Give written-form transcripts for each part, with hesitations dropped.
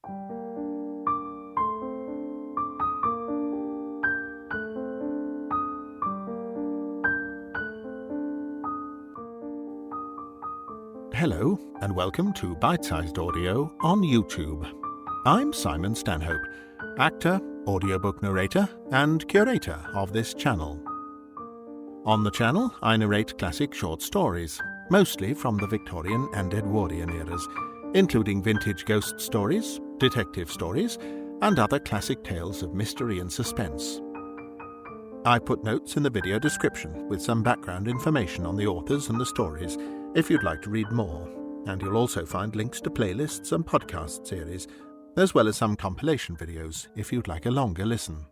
Hello, and welcome to Bitesized Audio on YouTube. I'm Simon Stanhope, actor, audiobook narrator, and curator of this channel. On the channel, I narrate classic short stories, mostly from the Victorian and Edwardian eras, including vintage ghost stories, detective stories, and other classic tales of mystery and suspense. I put notes in the video description with some background information on the authors and the stories if you'd like to read more, and you'll also find links to playlists and podcast series, as well as some compilation videos if you'd like a longer listen.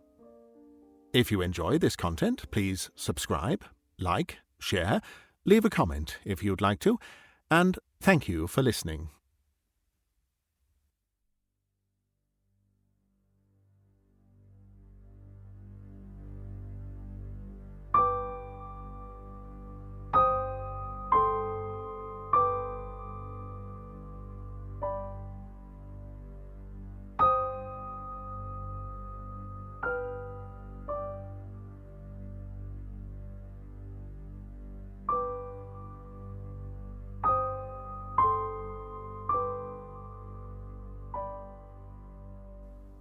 If you enjoy this content, please subscribe, like, share, leave a comment if you'd like to, and thank you for listening.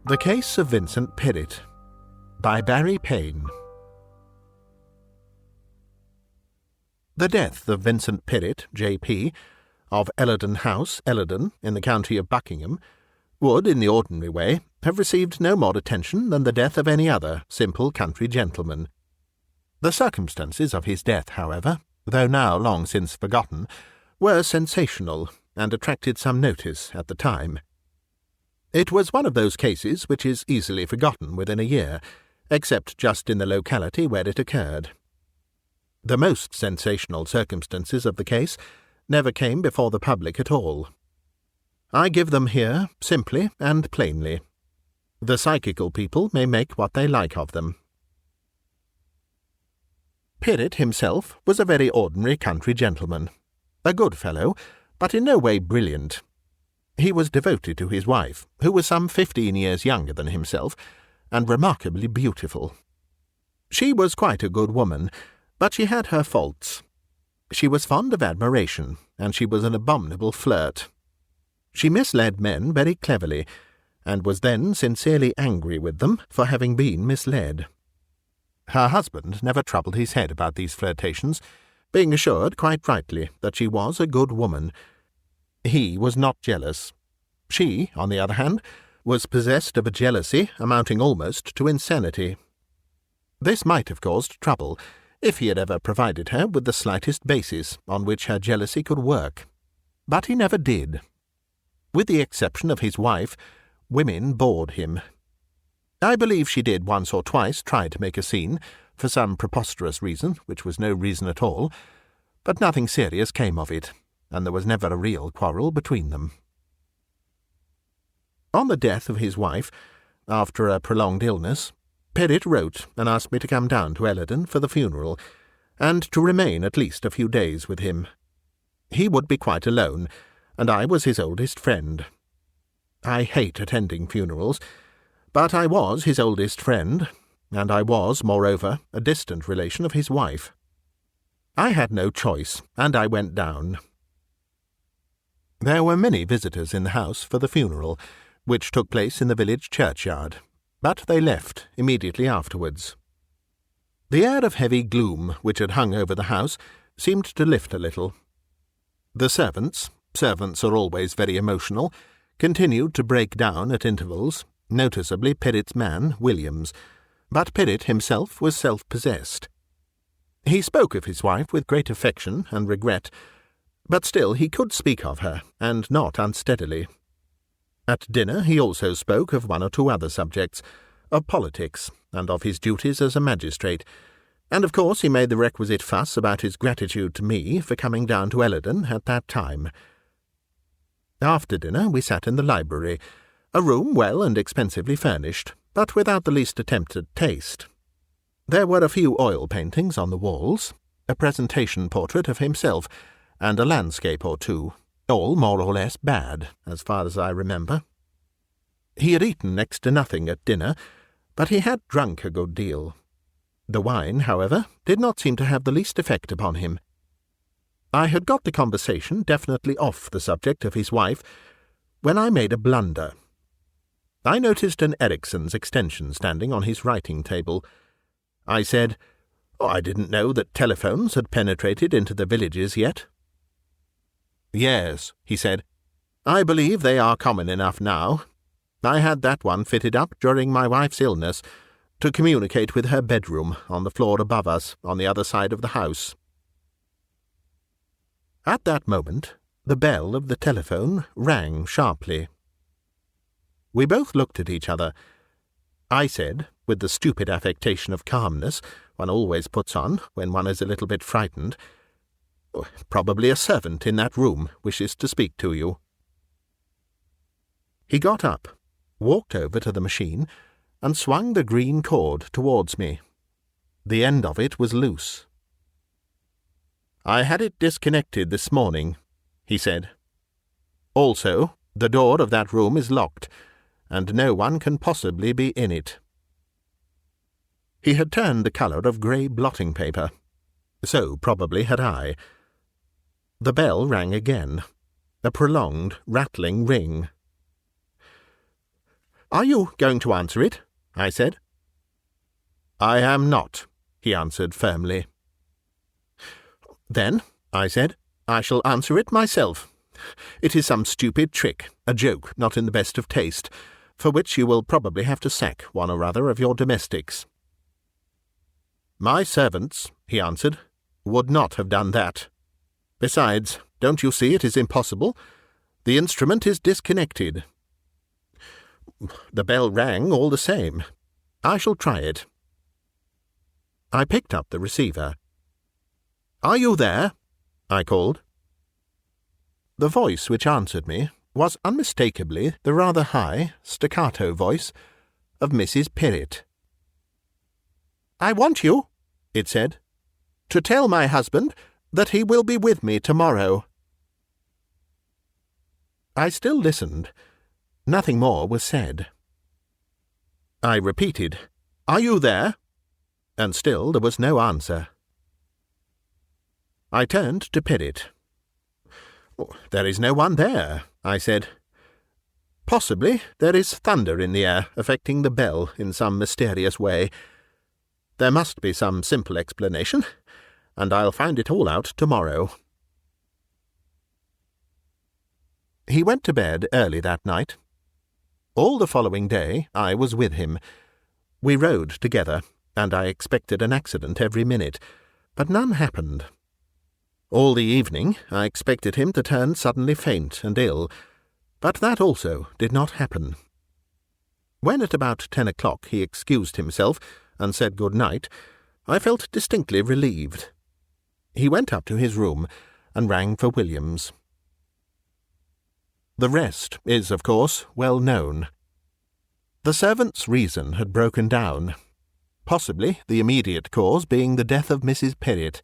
The Case of Vincent Pyrwhit by Barry Payne. The death of Vincent Pyrwhit, J.P., of Ellerden House, Ellerden, in the county of Buckingham, would, in the ordinary way, have received no more attention than the death of any other simple country gentleman. The circumstances of his death, however, though now long since forgotten, were sensational, and attracted some notice at the time. It was one of those cases which is easily forgotten within a year, except just in the locality where it occurred. The most sensational circumstances of the case never came before the public at all. I give them here simply and plainly. The psychical people may make what they like of them. Pyrwhit himself was a very ordinary country gentleman, a good fellow, but in no way brilliant. He was devoted to his wife, who was some 15 years younger than himself, and remarkably beautiful. She was quite a good woman, but she had her faults. She was fond of admiration, and she was an abominable flirt. She misled men very cleverly, and was then sincerely angry with them for having been misled. Her husband never troubled his head about these flirtations, being assured, quite rightly, that she was a good woman. He was not jealous. She, on the other hand, was possessed of a jealousy amounting almost to insanity. This might have caused trouble if he had ever provided her with the slightest basis on which her jealousy could work. But he never did. With the exception of his wife, women bored him. I believe she did once or twice try to make a scene, for some preposterous reason, which was no reason at all, but nothing serious came of it, and there was never a real quarrel between them. On the death of his wife, after a prolonged illness, Pyrwhit wrote and asked me to come down to Ellerden for the funeral, and to remain at least a few days with him. He would be quite alone, and I was his oldest friend. I hate attending funerals, but I was his oldest friend, and I was, moreover, a distant relation of his wife. I had no choice, and I went down. There were many visitors in the house for the funeral, which took place in the village churchyard, but they left immediately afterwards. The air of heavy gloom which had hung over the house seemed to lift a little. The servants are always very emotional, continued to break down at intervals, noticeably Pyrwhit's man, Williams, but Pyrwhit himself was self-possessed. He spoke of his wife with great affection and regret, but still he could speak of her, and not unsteadily. At dinner he also spoke of one or two other subjects, of politics, and of his duties as a magistrate, and of course he made the requisite fuss about his gratitude to me for coming down to Ellerden at that time. After dinner we sat in the library, a room well and expensively furnished, but without the least attempt at taste. There were a few oil paintings on the walls, a presentation portrait of himself, and a landscape or two, all more or less bad, as far as I remember. He had eaten next to nothing at dinner, but he had drunk a good deal. The wine, however, did not seem to have the least effect upon him. I had got the conversation definitely off the subject of his wife when I made a blunder. I noticed an Ericsson's extension standing on his writing table. I said, I didn't know that telephones had penetrated into the villages yet. Yes, he said. I believe they are common enough now. I had that one fitted up during my wife's illness to communicate with her bedroom on the floor above us on the other side of the house. At that moment, the bell of the telephone rang sharply. We both looked at each other. I said, with the stupid affectation of calmness one always puts on when one is a little bit frightened, Probably a servant in that room wishes to speak to you. He got up, walked over to the machine, and swung the green cord towards me. The end of it was loose. I had it disconnected this morning, he said. Also, the door of that room is locked, and no one can possibly be in it. He had turned the colour of grey blotting paper. So probably had I. The bell rang again, a prolonged, rattling ring. "Are you going to answer it?" I said. "I am not," he answered firmly. "Then," I said, "I shall answer it myself. It is some stupid trick, a joke not in the best of taste, for which you will probably have to sack one or other of your domestics." "My servants," he answered, "would not have done that. Besides, don't you see it is impossible? The instrument is disconnected." "The bell rang all the same. I shall try it." I picked up the receiver. "Are you there?" I called. The voice which answered me was unmistakably the rather high, staccato voice of Mrs. Pyrwhit. "I want you," it said, "to tell my husband that he will be with me tomorrow." I still listened. Nothing more was said. I repeated, "Are you there?" and still there was no answer. I turned to Pyrwhit. "There is no one there," I said. "Possibly there is thunder in the air affecting the bell in some mysterious way. There must be some simple explanation, and I'll find it all out tomorrow." He went to bed early that night. All the following day I was with him. We rode together, and I expected an accident every minute, but none happened. All the evening I expected him to turn suddenly faint and ill, but that also did not happen. When at about 10 o'clock he excused himself and said good night, I felt distinctly relieved. He went up to his room and rang for Williams. The rest is, of course, well known. The servant's reason had broken down, possibly the immediate cause being the death of Mrs. Pyrwhit.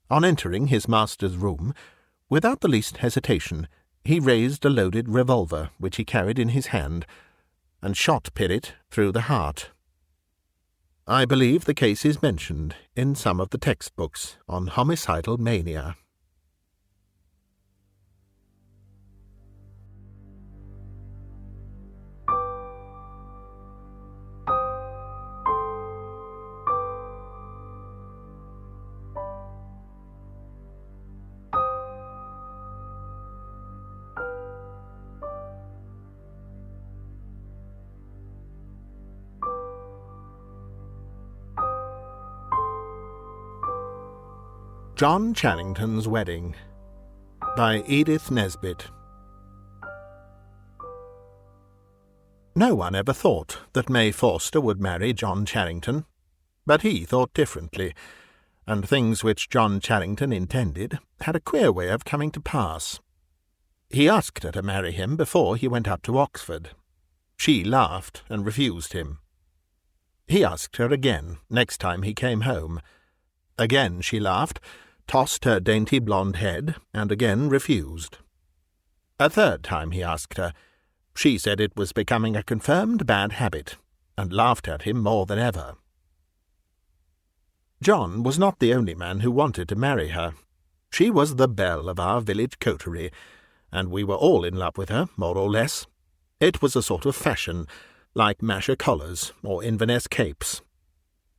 On entering his master's room, without the least hesitation, he raised a loaded revolver which he carried in his hand, and shot Pyrwhit through the heart. I believe the case is mentioned in some of the textbooks on homicidal mania. John Charrington's Wedding by Edith Nesbit. No one ever thought that May Forster would marry John Charrington, but he thought differently, and things which John Charrington intended had a queer way of coming to pass. He asked her to marry him before he went up to Oxford. She laughed and refused him. He asked her again next time he came home. Again she laughed, tossed her dainty blonde head, and again refused. A third time he asked her, She said it was becoming a confirmed bad habit, and laughed at him more than ever. John was not the only man who wanted to marry her. She was the belle of our village coterie, and we were all in love with her, more or less. It was a sort of fashion, like Masher collars or Inverness capes.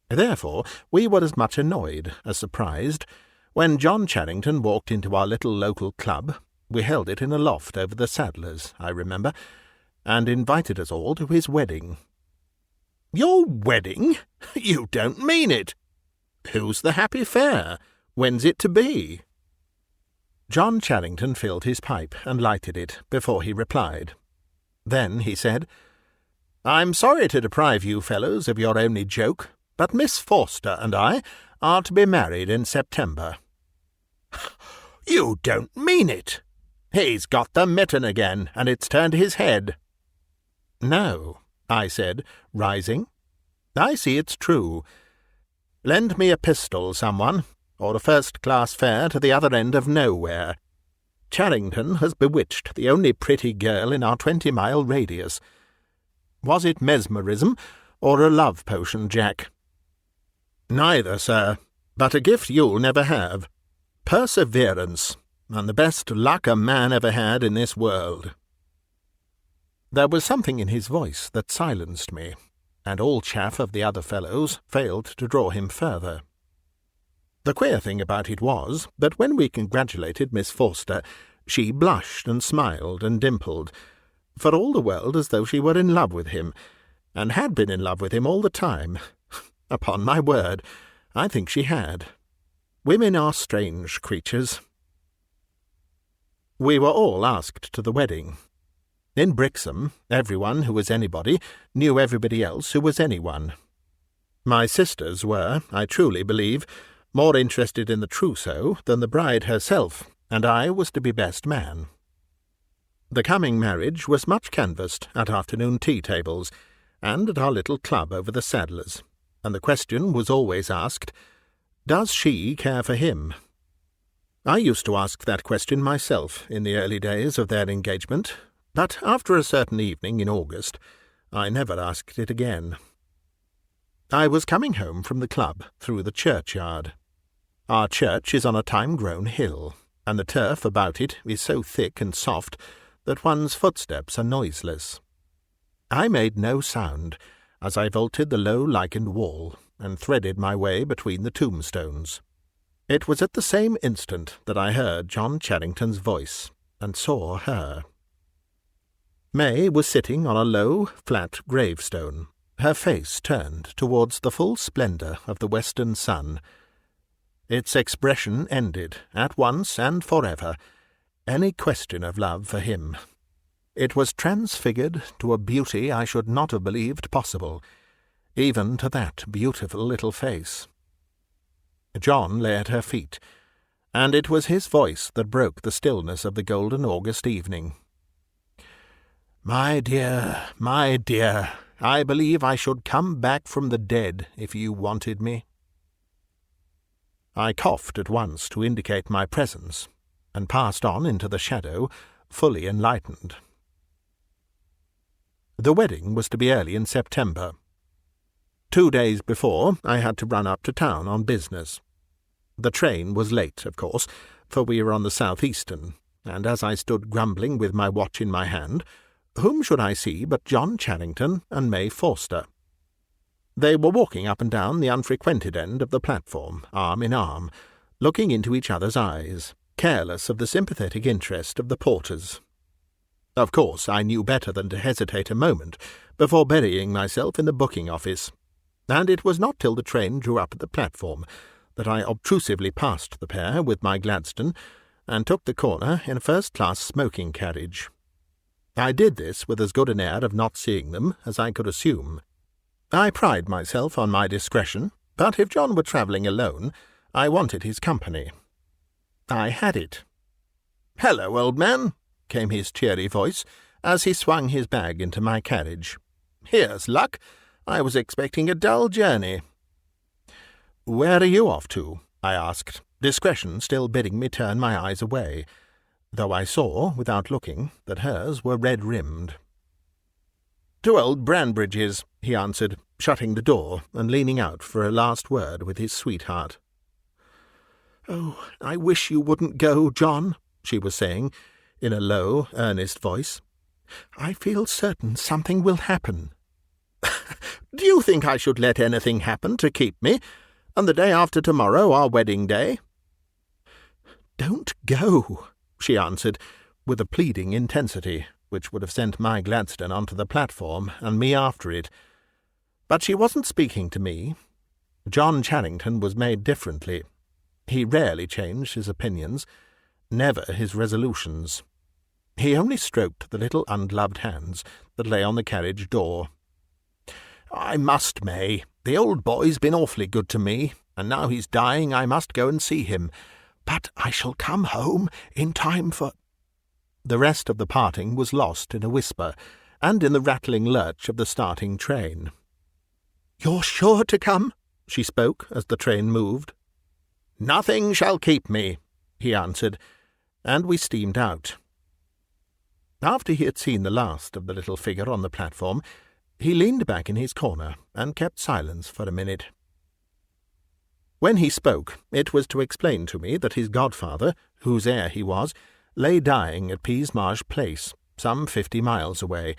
Therefore, we were as much annoyed as surprised when John Charrington walked into our little local club. We held it in a loft over the saddler's, I remember, and invited us all to his wedding. "Your wedding? You don't mean it! Who's the happy fair? When's it to be?" John Charrington filled his pipe and lighted it before he replied. Then he said, "I'm sorry to deprive you fellows of your only joke, but Miss Forster and I are to be married in September." "You don't mean it! He's got the mitten again, and it's turned his head." "No," I said, rising. "I see it's true. Lend me a pistol, someone, or a first-class fare to the other end of nowhere. Charrington has bewitched the only pretty girl in our 20-mile radius. Was it mesmerism or a love potion, Jack?" "Neither, sir, but a gift you'll never have. Perseverance, and the best luck a man ever had in this world." There was something in his voice that silenced me, and all chaff of the other fellows failed to draw him further. The queer thing about it was that when we congratulated Miss Forster, she blushed and smiled and dimpled, for all the world as though she were in love with him, and had been in love with him all the time. Upon my word, I think she had. Women are strange creatures. We were all asked to the wedding. In Brixham, everyone who was anybody knew everybody else who was anyone. My sisters were, I truly believe, more interested in the trousseau than the bride herself, and I was to be best man. The coming marriage was much canvassed at afternoon tea-tables, and at our little club over the saddler's, and the question was always asked, "Does she care for him?" I used to ask that question myself in the early days of their engagement, but after a certain evening in August, I never asked it again. I was coming home from the club through the churchyard. Our church is on a time-grown hill, and the turf about it is so thick and soft that one's footsteps are noiseless. I made no sound as I vaulted the low lichened wall and threaded my way between the tombstones. It was at the same instant that I heard John Charrington's voice and saw her. May was sitting on a low, flat gravestone, her face turned towards the full splendour of the western sun. Its expression ended, at once and forever, any question of love for him. It was transfigured to a beauty I should not have believed possible, even to that beautiful little face. John lay at her feet, and it was his voice that broke the stillness of the golden August evening. My dear, I believe I should come back from the dead if you wanted me." I coughed at once to indicate my presence, and passed on into the shadow, fully enlightened. The wedding was to be early in September. 2 days before, I had to run up to town on business. The train was late, of course, for we were on the South-Eastern, and as I stood grumbling with my watch in my hand, whom should I see but John Charrington and May Forster? They were walking up and down the unfrequented end of the platform, arm in arm, looking into each other's eyes, careless of the sympathetic interest of the porters. Of course, I knew better than to hesitate a moment before burying myself in the booking office, and it was not till the train drew up at the platform that I obtrusively passed the pair with my Gladstone and took the corner in a first-class smoking carriage. I did this with as good an air of not seeing them as I could assume. I pride myself on my discretion, but if John were travelling alone, I wanted his company. I had it. "Hello, old man," came his cheery voice, as he swung his bag into my carriage. "Here's luck. I was expecting a dull journey." "Where are you off to?" I asked, discretion still bidding me turn my eyes away, though I saw, without looking, that hers were red-rimmed. "To old Branbridge's," he answered, shutting the door and leaning out for a last word with his sweetheart. "Oh, I wish you wouldn't go, John," she was saying, in a low, earnest voice. "I feel certain something will happen." "Do you think I should let anything happen to keep me, and the day after tomorrow our wedding day?" "Don't go," she answered, with a pleading intensity which would have sent my Gladstone onto the platform and me after it. But she wasn't speaking to me. John Charrington was made differently. He rarely changed his opinions, never his resolutions. He only stroked the little ungloved hands that lay on the carriage door. "I must, May. The old boy's been awfully good to me, and now he's dying I must go and see him. But I shall come home in time for—" The rest of the parting was lost in a whisper, and in the rattling lurch of the starting train. "You're sure to come?" she spoke as the train moved. "Nothing shall keep me," he answered, and we steamed out. After he had seen the last of the little figure on the platform, he leaned back in his corner and kept silence for a minute. When he spoke, it was to explain to me that his godfather, whose heir he was, lay dying at Peasmarsh Place, some 50 miles away,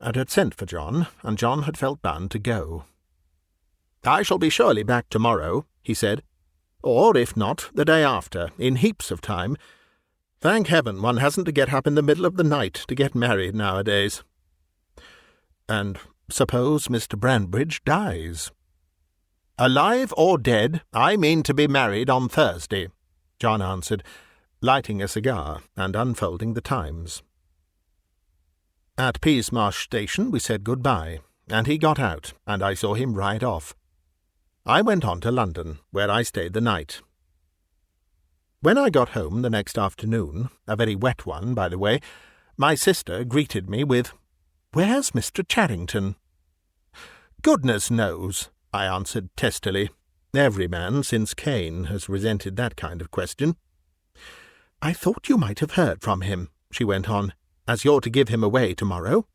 and had sent for John, and John had felt bound to go. "I shall be surely back tomorrow," he said, "or, if not, the day after, in heaps of time. Thank heaven one hasn't to get up in the middle of the night to get married nowadays." "And suppose Mr. Branbridge dies?" "Alive or dead, I mean to be married on Thursday," John answered, lighting a cigar and unfolding the Times. At Peasmarsh Station we said good-bye, and he got out, and I saw him ride off. I went on to London, where I stayed the night. When I got home the next afternoon, a very wet one, by the way, my sister greeted me with, "Where's Mr. Charrington?" "Goodness knows," I answered testily. Every man since Cain has resented that kind of question. "I thought you might have heard from him," she went on, "as you're to give him away tomorrow."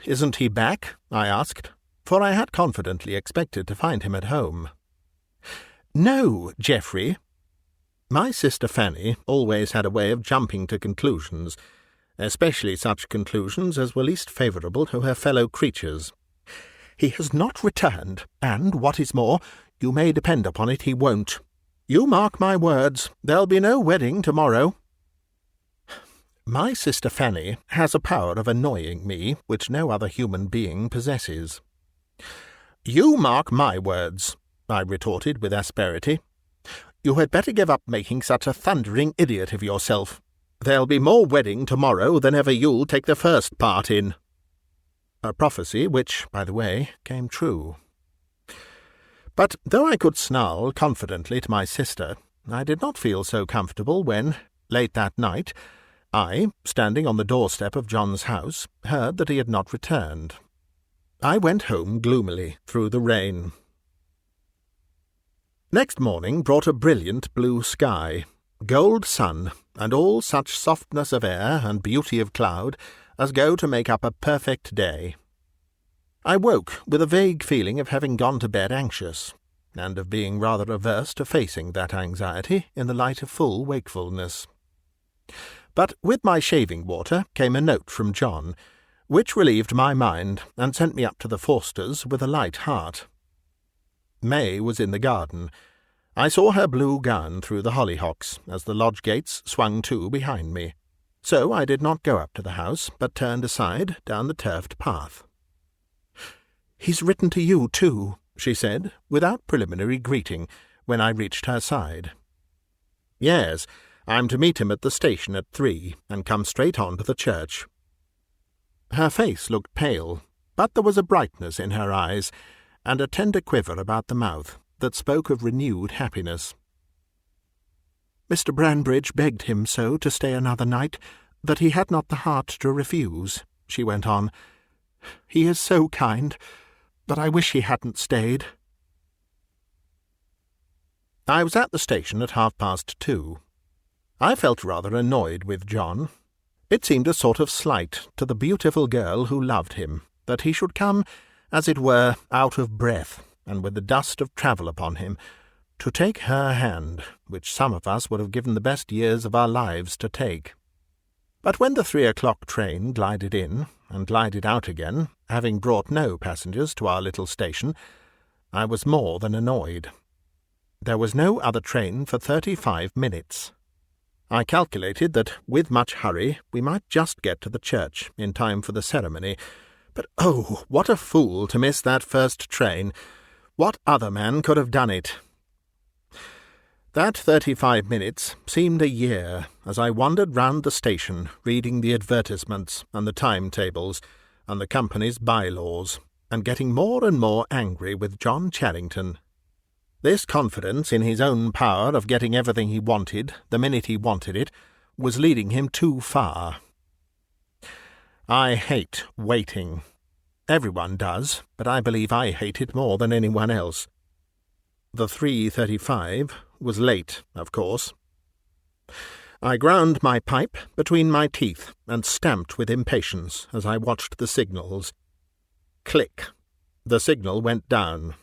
"Isn't he back?" I asked, for I had confidently expected to find him at home. "No, Geoffrey." My sister Fanny always had a way of jumping to conclusions, especially such conclusions as were least favourable to her fellow creatures. "He has not returned, and, what is more, you may depend upon it he won't. You mark my words, there'll be no wedding tomorrow." My sister Fanny has a power of annoying me which no other human being possesses. "You mark my words," I retorted with asperity. "You had better give up making such a thundering idiot of yourself. There'll be more wedding tomorrow than ever you'll take the first part in." A prophecy which, by the way, came true. But though I could snarl confidently to my sister, I did not feel so comfortable when, late that night, I, standing on the doorstep of John's house, heard that he had not returned. I went home gloomily through the rain. Next morning brought a brilliant blue sky, gold sun, and all such softness of air and beauty of cloud as go to make up a perfect day. I woke with a vague feeling of having gone to bed anxious, and of being rather averse to facing that anxiety in the light of full wakefulness. But with my shaving water came a note from John, which relieved my mind and sent me up to the Forsters with a light heart. May was in the garden. I saw her blue gown through the hollyhocks as the lodge gates swung to behind me, so I did not go up to the house, but turned aside down the turfed path. "He's written to you, too," she said, without preliminary greeting, when I reached her side. "Yes, I'm to meet him at the station at 3, and come straight on to the church." Her face looked pale, but there was a brightness in her eyes, and a tender quiver about the mouth that spoke of renewed happiness. "Mr. Branbridge begged him so to stay another night, that he had not the heart to refuse," she went on. "He is so kind, but I wish he hadn't stayed." I was at the station at 2:30. I felt rather annoyed with John. It seemed a sort of slight to the beautiful girl who loved him, that he should come, as it were, out of breath, and with the dust of travel upon him, to take her hand, which some of us would have given the best years of our lives to take. But when the 3 o'clock train glided in and glided out again, having brought no passengers to our little station, I was more than annoyed. There was no other train for 35 minutes. I calculated that, with much hurry, we might just get to the church in time for the ceremony. But oh, what a fool to miss that first train! What other man could have done it? That 35 minutes seemed a year as I wandered round the station reading the advertisements and the timetables and the company's bylaws, and getting more and more angry with John Charrington. This confidence in his own power of getting everything he wanted the minute he wanted it was leading him too far. I hate waiting. Everyone does, but I believe I hate it more than anyone else. The 3:35 was late, of course. I ground my pipe between my teeth and stamped with impatience as I watched the signals. Click. The signal went down.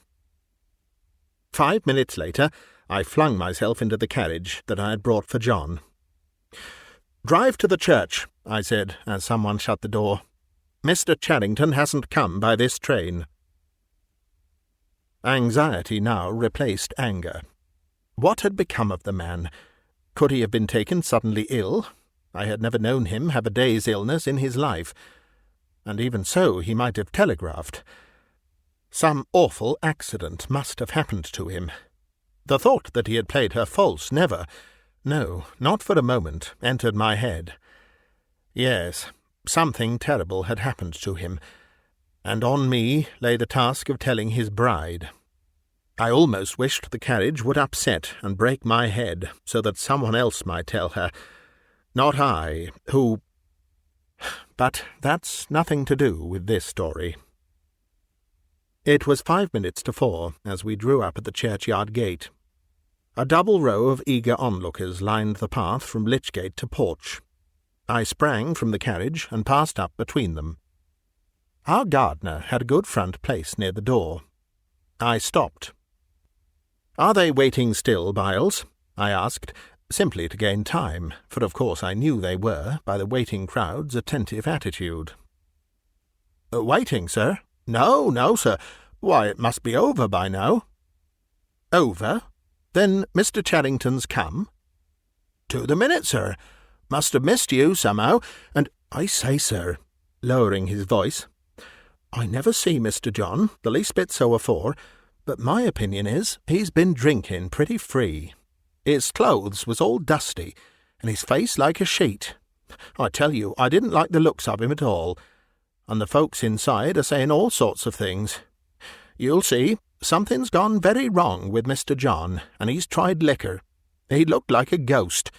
5 minutes later, I flung myself into the carriage that I had brought for John. "Drive to the church," I said, as someone shut the door. "Mr. Charrington hasn't come by this train." Anxiety now replaced anger. What had become of the man? Could he have been taken suddenly ill? I had never known him have a day's illness in his life, and even so he might have telegraphed. Some awful accident must have happened to him. The thought that he had played her false never, no, not for a moment, entered my head. Yes, something terrible had happened to him, and on me lay the task of telling his bride. I almost wished the carriage would upset and break my head, so that someone else might tell her, not I, who... But that's nothing to do with this story. It was 5 minutes to 4 as we drew up at the churchyard gate. A double row of eager onlookers lined the path from Lichgate to Porch. I sprang from the carriage and passed up between them. Our gardener had a good front place near the door. I stopped. "Are they waiting still, Byles?" I asked, simply to gain time, for of course I knew they were by the waiting crowd's attentive attitude. "Waiting, sir? No, sir. Why, it must be over by now." "Over? Then Mr. Charrington's come?" "To the minute, sir. Must have missed you somehow, and I say, sir," lowering his voice, "I never see Mr. John the least bit so afore, but my opinion is he's been drinking pretty free. His clothes was all dusty, and his face like a sheet. I tell you, I didn't like the looks of him at all, and the folks inside are saying all sorts of things. You'll see, something's gone very wrong with Mr. John, and he's tried liquor. He looked like a ghost,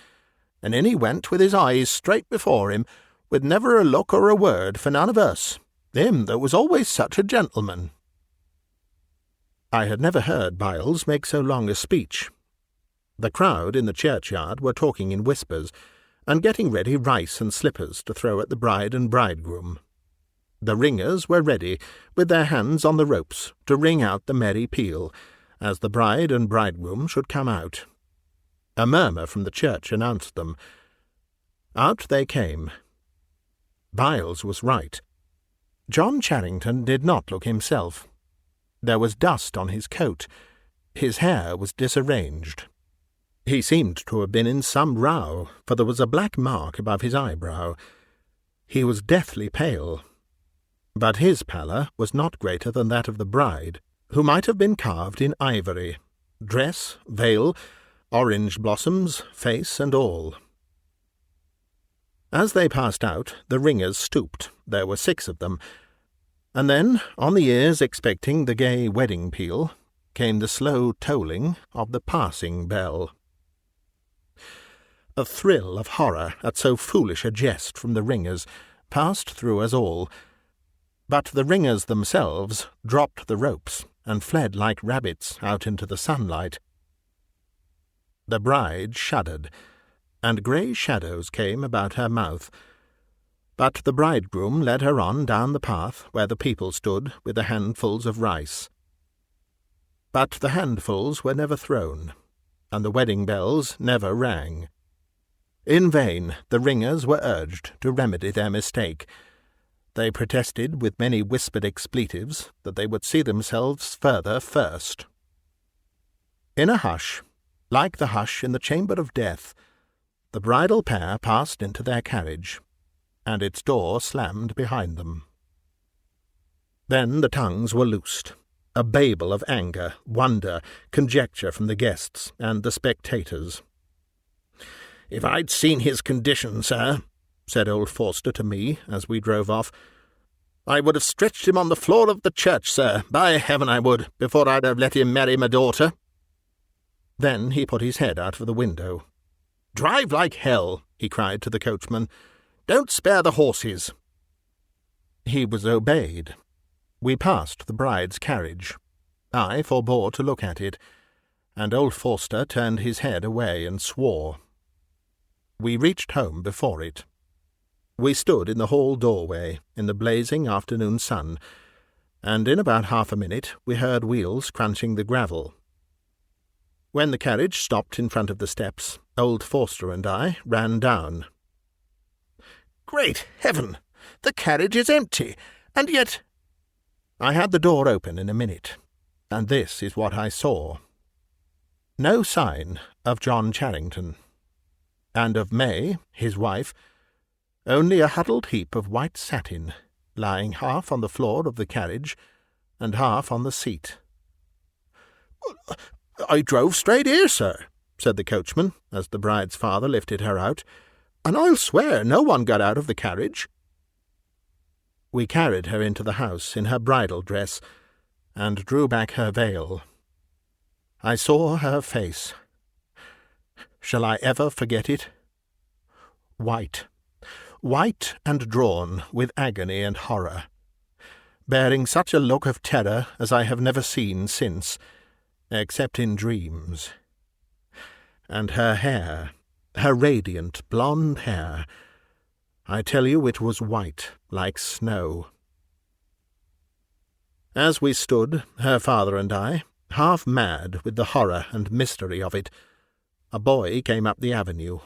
and in he went with his eyes straight before him, with never a look or a word for none of us, him that was always such a gentleman." I had never heard Byles make so long a speech. The crowd in the churchyard were talking in whispers, and getting ready rice and slippers to throw at the bride and bridegroom. The ringers were ready, with their hands on the ropes, to ring out the merry peal, as the bride and bridegroom should come out. A murmur from the church announced them. Out they came. Byles was right. John Charrington did not look himself. There was dust on his coat. His hair was disarranged. He seemed to have been in some row, for there was a black mark above his eyebrow. He was deathly pale. But his pallor was not greater than that of the bride, who might have been carved in ivory, dress, veil, orange blossoms, face, and all. As they passed out, the ringers stooped. There were 6 of them. And then, on the ears expecting the gay wedding peal, came the slow tolling of the passing bell. A thrill of horror at so foolish a jest from the ringers passed through us all, but the ringers themselves dropped the ropes and fled like rabbits out into the sunlight. The bride shuddered, and grey shadows came about her mouth. But the bridegroom led her on down the path where the people stood with the handfuls of rice. But the handfuls were never thrown, and the wedding bells never rang. In vain the ringers were urged to remedy their mistake. They protested with many whispered expletives that they would see themselves further first. In a hush, like the hush in the chamber of death, the bridal pair passed into their carriage, and its door slammed behind them. Then the tongues were loosed, a babel of anger, wonder, conjecture from the guests and the spectators. "If I'd seen his condition, sir," said old Forster to me as we drove off, "I would have stretched him on the floor of the church, sir, by heaven I would, before I'd have let him marry my daughter." Then he put his head out of the window. "Drive like hell," he cried to the coachman. "Don't spare the horses." He was obeyed. We passed the bride's carriage. I forbore to look at it, and old Forster turned his head away and swore. We reached home before it. We stood in the hall doorway in the blazing afternoon sun, and in about half a minute we heard wheels crunching the gravel. When the carriage stopped in front of the steps, old Forster and I ran down. "Great heaven! The carriage is empty, and yet—" I had the door open in a minute, and this is what I saw. No sign of John Charrington, and of May, his wife, only a huddled heap of white satin, lying half on the floor of the carriage and half on the seat. "I drove straight here, sir," said the coachman, as the bride's father lifted her out, "and I'll swear no one got out of the carriage." We carried her into the house in her bridal dress, and drew back her veil. I saw her face. Shall I ever forget it? White and drawn with agony and horror, bearing such a look of terror as I have never seen since, except in dreams. And her hair, her radiant blonde hair, I tell you it was white like snow. As we stood, her father and I, half mad with the horror and mystery of it, a boy came up the avenue,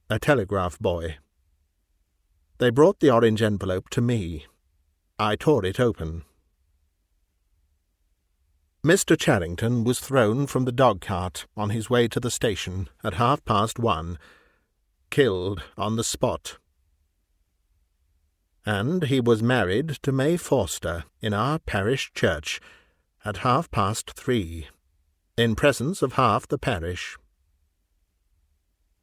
a telegraph boy. They brought the orange envelope to me. I tore it open. Mr. Charrington was thrown from the dog-cart on his way to the station at 1:30, killed on the spot. And he was married to May Forster in our parish church at 3:30, in presence of half the parish.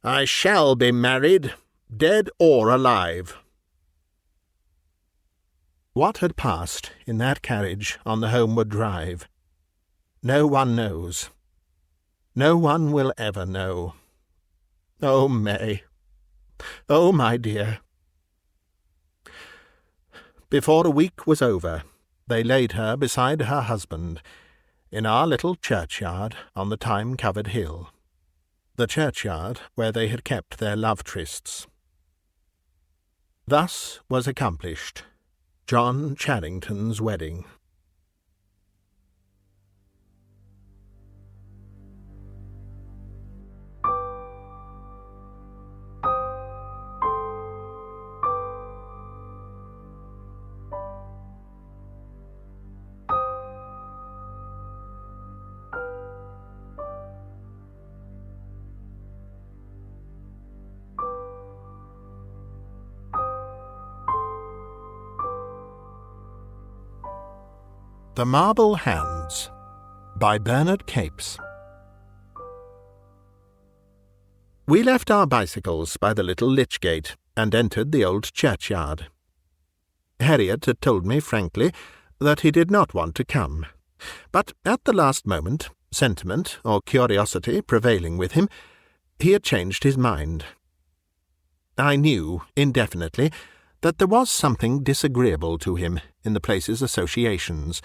I shall be married, dead or alive. What had passed in that carriage on the homeward drive? No one knows. No one will ever know. Oh, May! Oh, my dear! Before a week was over, they laid her beside her husband in our little churchyard on the thyme-covered hill, the churchyard where they had kept their love-trysts. Thus was accomplished John Charrington's wedding. The Marble Hands by Bernard Capes. We left our bicycles by the little lich gate and entered the old churchyard. Harriet had told me frankly that he did not want to come, but at the last moment, sentiment or curiosity prevailing with him, he had changed his mind. I knew, indefinitely, that there was something disagreeable to him in the place's associations,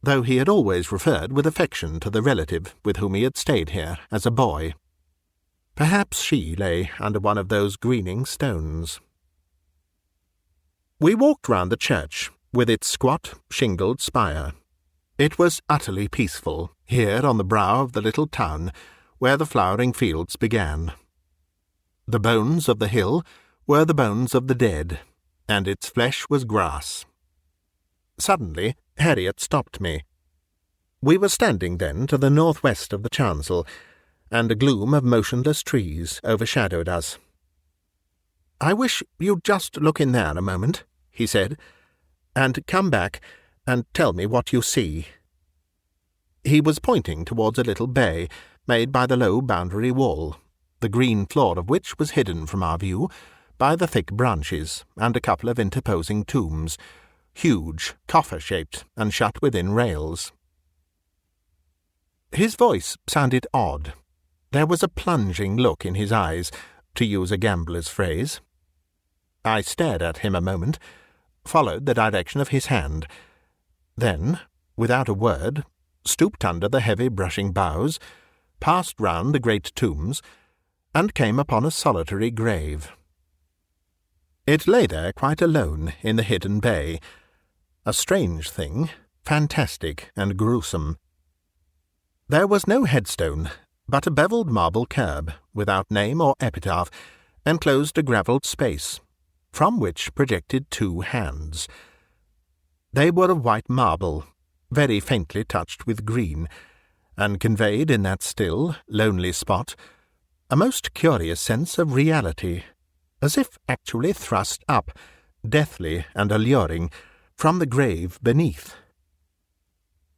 though he had always referred with affection to the relative with whom he had stayed here as a boy. Perhaps she lay under one of those greening stones. We walked round the church, with its squat, shingled spire. It was utterly peaceful, here on the brow of the little town, where the flowering fields began. The bones of the hill were the bones of the dead, and its flesh was grass. Suddenly Harriet stopped me. We were standing then to the northwest of the chancel, and a gloom of motionless trees overshadowed us. "I wish you'd just look in there a moment," he said, "and come back and tell me what you see." He was pointing towards a little bay made by the low boundary wall, the green floor of which was hidden from our view by the thick branches and a couple of interposing tombs, huge, coffer-shaped, and shut within rails. His voice sounded odd. There was a plunging look in his eyes, to use a gambler's phrase. I stared at him a moment, followed the direction of his hand, then, without a word, stooped under the heavy brushing boughs, passed round the great tombs, and came upon a solitary grave. It lay there quite alone in the hidden bay, a strange thing, fantastic and gruesome. There was no headstone, but a bevelled marble curb, without name or epitaph, enclosed a gravelled space, from which projected 2 hands. They were of white marble, very faintly touched with green, and conveyed in that still, lonely spot a most curious sense of reality, as if actually thrust up, deathly and alluring, from the grave beneath.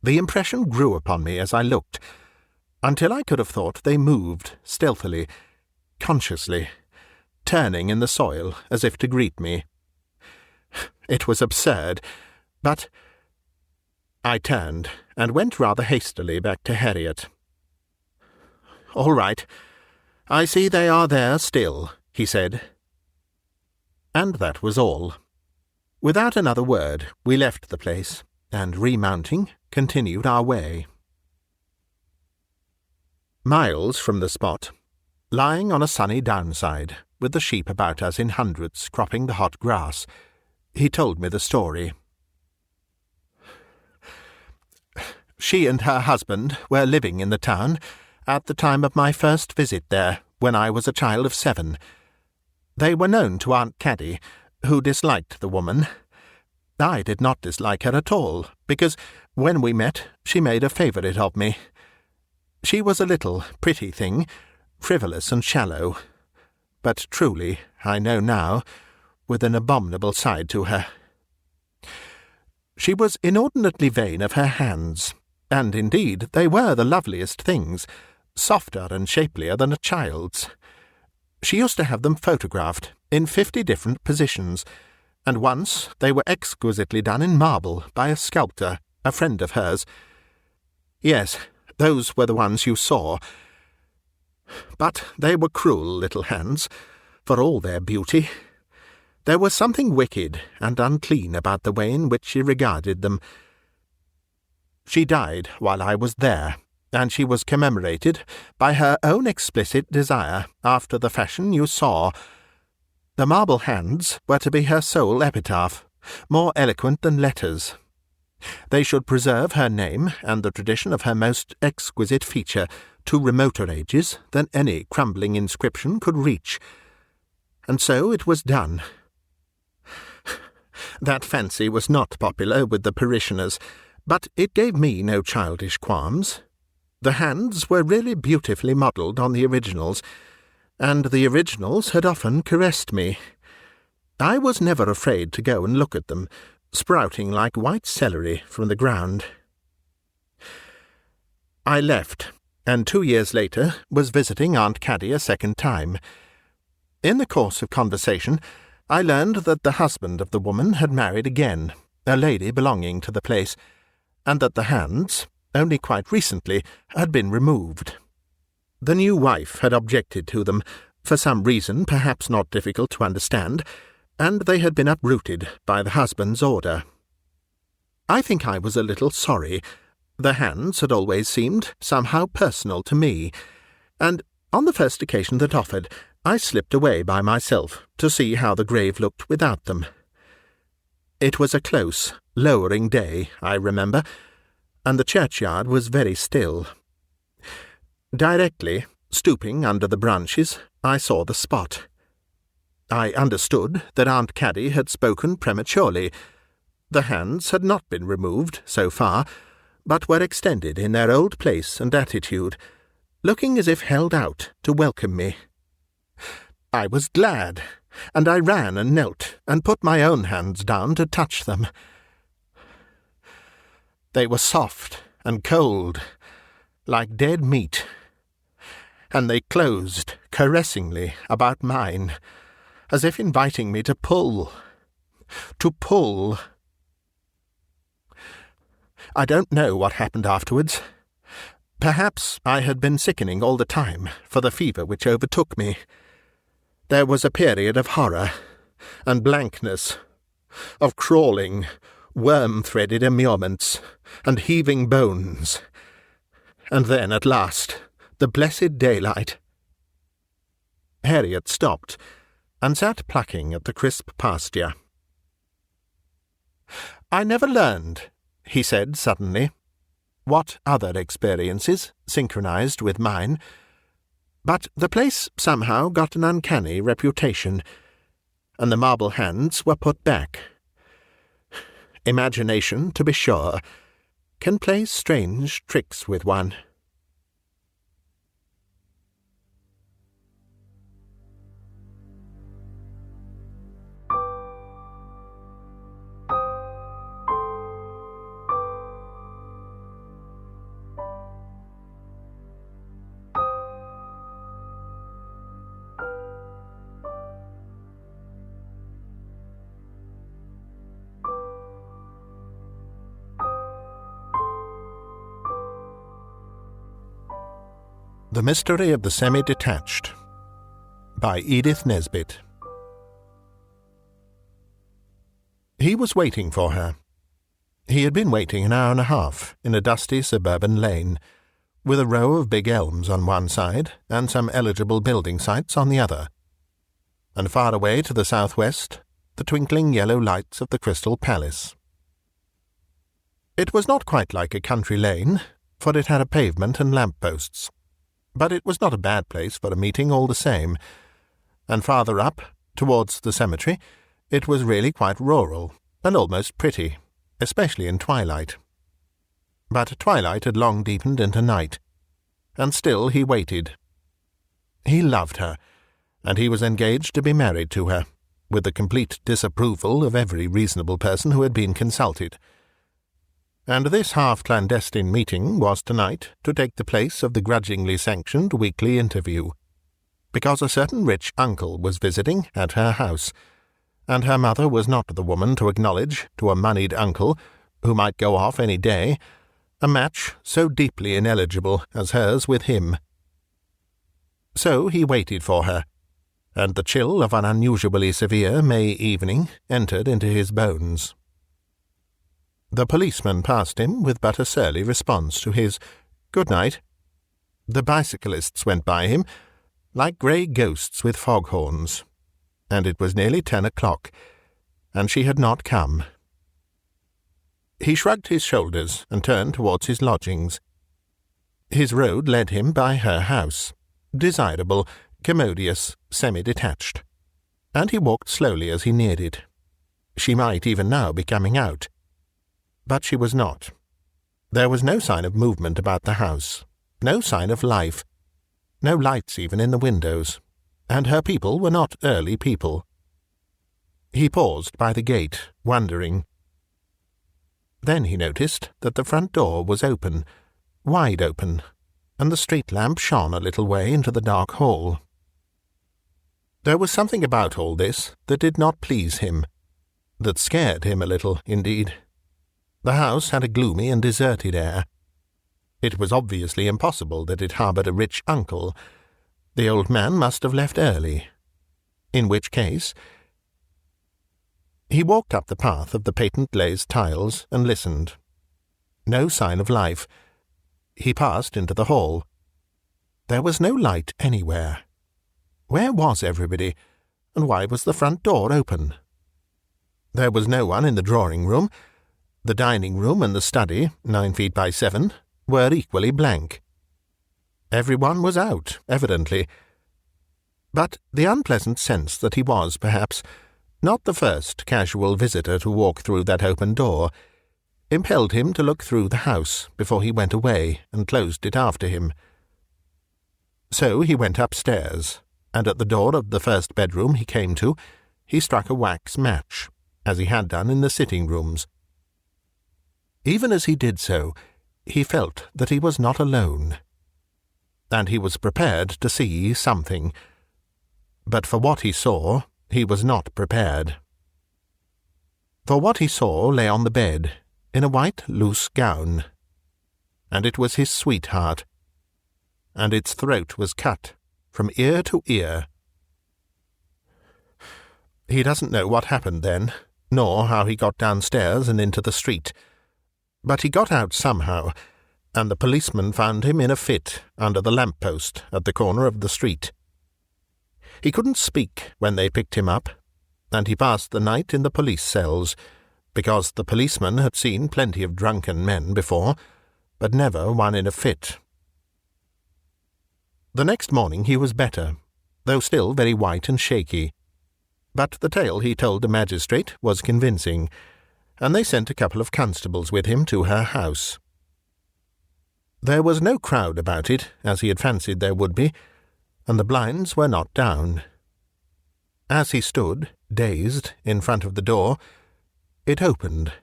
The impression grew upon me as I looked, until I could have thought they moved stealthily, consciously, turning in the soil as if to greet me. It was absurd, but I turned and went rather hastily back to Harriet. "All right. I see they are there still," he said. And that was all. Without another word, we left the place, and, remounting, continued our way. Miles from the spot, lying on a sunny downside, with the sheep about us in hundreds cropping the hot grass, he told me the story. She and her husband were living in the town at the time of my first visit there, when I was a child of 7. They were known to Aunt Caddy, who disliked the woman. I did not dislike her at all, because when we met she made a favourite of me. She was a little, pretty thing, frivolous and shallow, but truly, I know now, with an abominable side to her. She was inordinately vain of her hands, and indeed they were the loveliest things, softer and shapelier than a child's. She used to have them photographed in 50 different positions, and once they were exquisitely done in marble by a sculptor, a friend of hers. Yes, those were the ones you saw. But they were cruel little hands, for all their beauty. There was something wicked and unclean about the way in which she regarded them. She died while I was there, and she was commemorated by her own explicit desire after the fashion you saw. The marble hands were to be her sole epitaph, more eloquent than letters. They should preserve her name and the tradition of her most exquisite feature to remoter ages than any crumbling inscription could reach. And so it was done. That fancy was not popular with the parishioners, but it gave me no childish qualms. The hands were really beautifully modelled on the originals, and the originals had often caressed me. I was never afraid to go and look at them, sprouting like white celery from the ground. I left, and 2 years later was visiting Aunt Caddy a second time. In the course of conversation, I learned that the husband of the woman had married again, a lady belonging to the place, and that the hands, only quite recently, had been removed. The new wife had objected to them, for some reason perhaps not difficult to understand, and they had been uprooted by the husband's order. I think I was a little sorry. The hands had always seemed somehow personal to me, and on the first occasion that offered, I slipped away by myself to see how the grave looked without them. It was a close, lowering day, I remember, and the churchyard was very still. Directly, stooping under the branches, I saw the spot. I understood that Aunt Caddy had spoken prematurely. The hands had not been removed, so far, but were extended in their old place and attitude, looking as if held out to welcome me. I was glad, and I ran and knelt and put my own hands down to touch them. They were soft and cold, like dead meat, and they closed caressingly about mine, as if inviting me to pull. To pull. I don't know what happened afterwards. Perhaps I had been sickening all the time for the fever which overtook me. There was a period of horror and blankness, of crawling, worm-threaded immurements and heaving bones, and then, at last, the blessed daylight. Harriet stopped and sat plucking at the crisp pasture. "I never learned," he said suddenly, "what other experiences synchronized with mine, but the place somehow got an uncanny reputation, and the marble hands were put back. Imagination, to be sure, can play strange tricks with one." The Mystery of the Semi-Detached by Edith Nesbit. He was waiting for her. He had been waiting an hour and a half in a dusty suburban lane, with a row of big elms on one side and some eligible building sites on the other, and far away to the southwest, the twinkling yellow lights of the Crystal Palace. It was not quite like a country lane, for it had a pavement and lamp-posts, but it was not a bad place for a meeting all the same, and farther up, towards the cemetery, it was really quite rural and almost pretty, especially in twilight. But twilight had long deepened into night, and still he waited. He loved her, and he was engaged to be married to her, with the complete disapproval of every reasonable person who had been consulted. And this half-clandestine meeting was tonight to take the place of the grudgingly sanctioned weekly interview, because a certain rich uncle was visiting at her house, and her mother was not the woman to acknowledge to a moneyed uncle, who might go off any day, a match so deeply ineligible as hers with him. So he waited for her, and the chill of an unusually severe May evening entered into his bones. The policeman passed him with but a surly response to his "Good night." The bicyclists went by him, like grey ghosts with foghorns, and it was nearly 10 o'clock, and she had not come. He shrugged his shoulders and turned towards his lodgings. His road led him by her house, desirable, commodious, semi-detached, and he walked slowly as he neared it. She might even now be coming out. But she was not. There was no sign of movement about the house, no sign of life, no lights even in the windows, and her people were not early people. He paused by the gate, wondering. Then he noticed that the front door was open, wide open, and the street lamp shone a little way into the dark hall. There was something about all this that did not please him, that scared him a little, indeed. The house had a gloomy and deserted air. It was obviously impossible that it harboured a rich uncle. The old man must have left early. In which case... He walked up the path of the patent glazed tiles and listened. No sign of life. He passed into the hall. There was no light anywhere. Where was everybody, and why was the front door open? There was no one in the drawing-room. The dining-room and the study, 9 feet by 7, were equally blank. Everyone was out, evidently. But the unpleasant sense that he was, perhaps, not the first casual visitor to walk through that open door impelled him to look through the house before he went away and closed it after him. So he went upstairs, and at the door of the first bedroom he came to, he struck a wax match, as he had done in the sitting-rooms. Even as he did so, he felt that he was not alone, and he was prepared to see something. But for what he saw, he was not prepared. For what he saw lay on the bed, in a white loose gown, and it was his sweetheart, and its throat was cut from ear to ear. He doesn't know what happened then, nor how he got downstairs and into the street, but he got out somehow, and the policeman found him in a fit under the lamp-post at the corner of the street. He couldn't speak when they picked him up, and he passed the night in the police cells, because the policeman had seen plenty of drunken men before, but never one in a fit. The next morning he was better, though still very white and shaky. But the tale he told the magistrate was convincing, and they sent a couple of constables with him to her house. There was no crowd about it, as he had fancied there would be, and the blinds were not down. As he stood, dazed, in front of the door, it opened,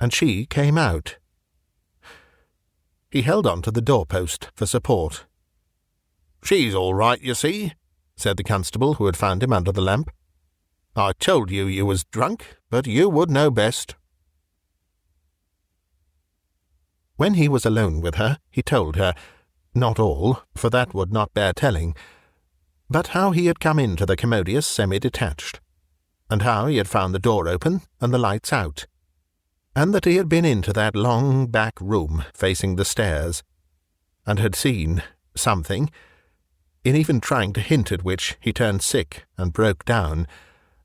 and she came out. He held on to the doorpost for support. "She's all right, you see," said the constable who had found him under the lamp. "I told you was drunk, but you would know best." When he was alone with her, he told her, not all, for that would not bear telling, but how he had come into the commodious semi-detached, and how he had found the door open and the lights out, and that he had been into that long back room facing the stairs, and had seen something, in even trying to hint at which he turned sick and broke down,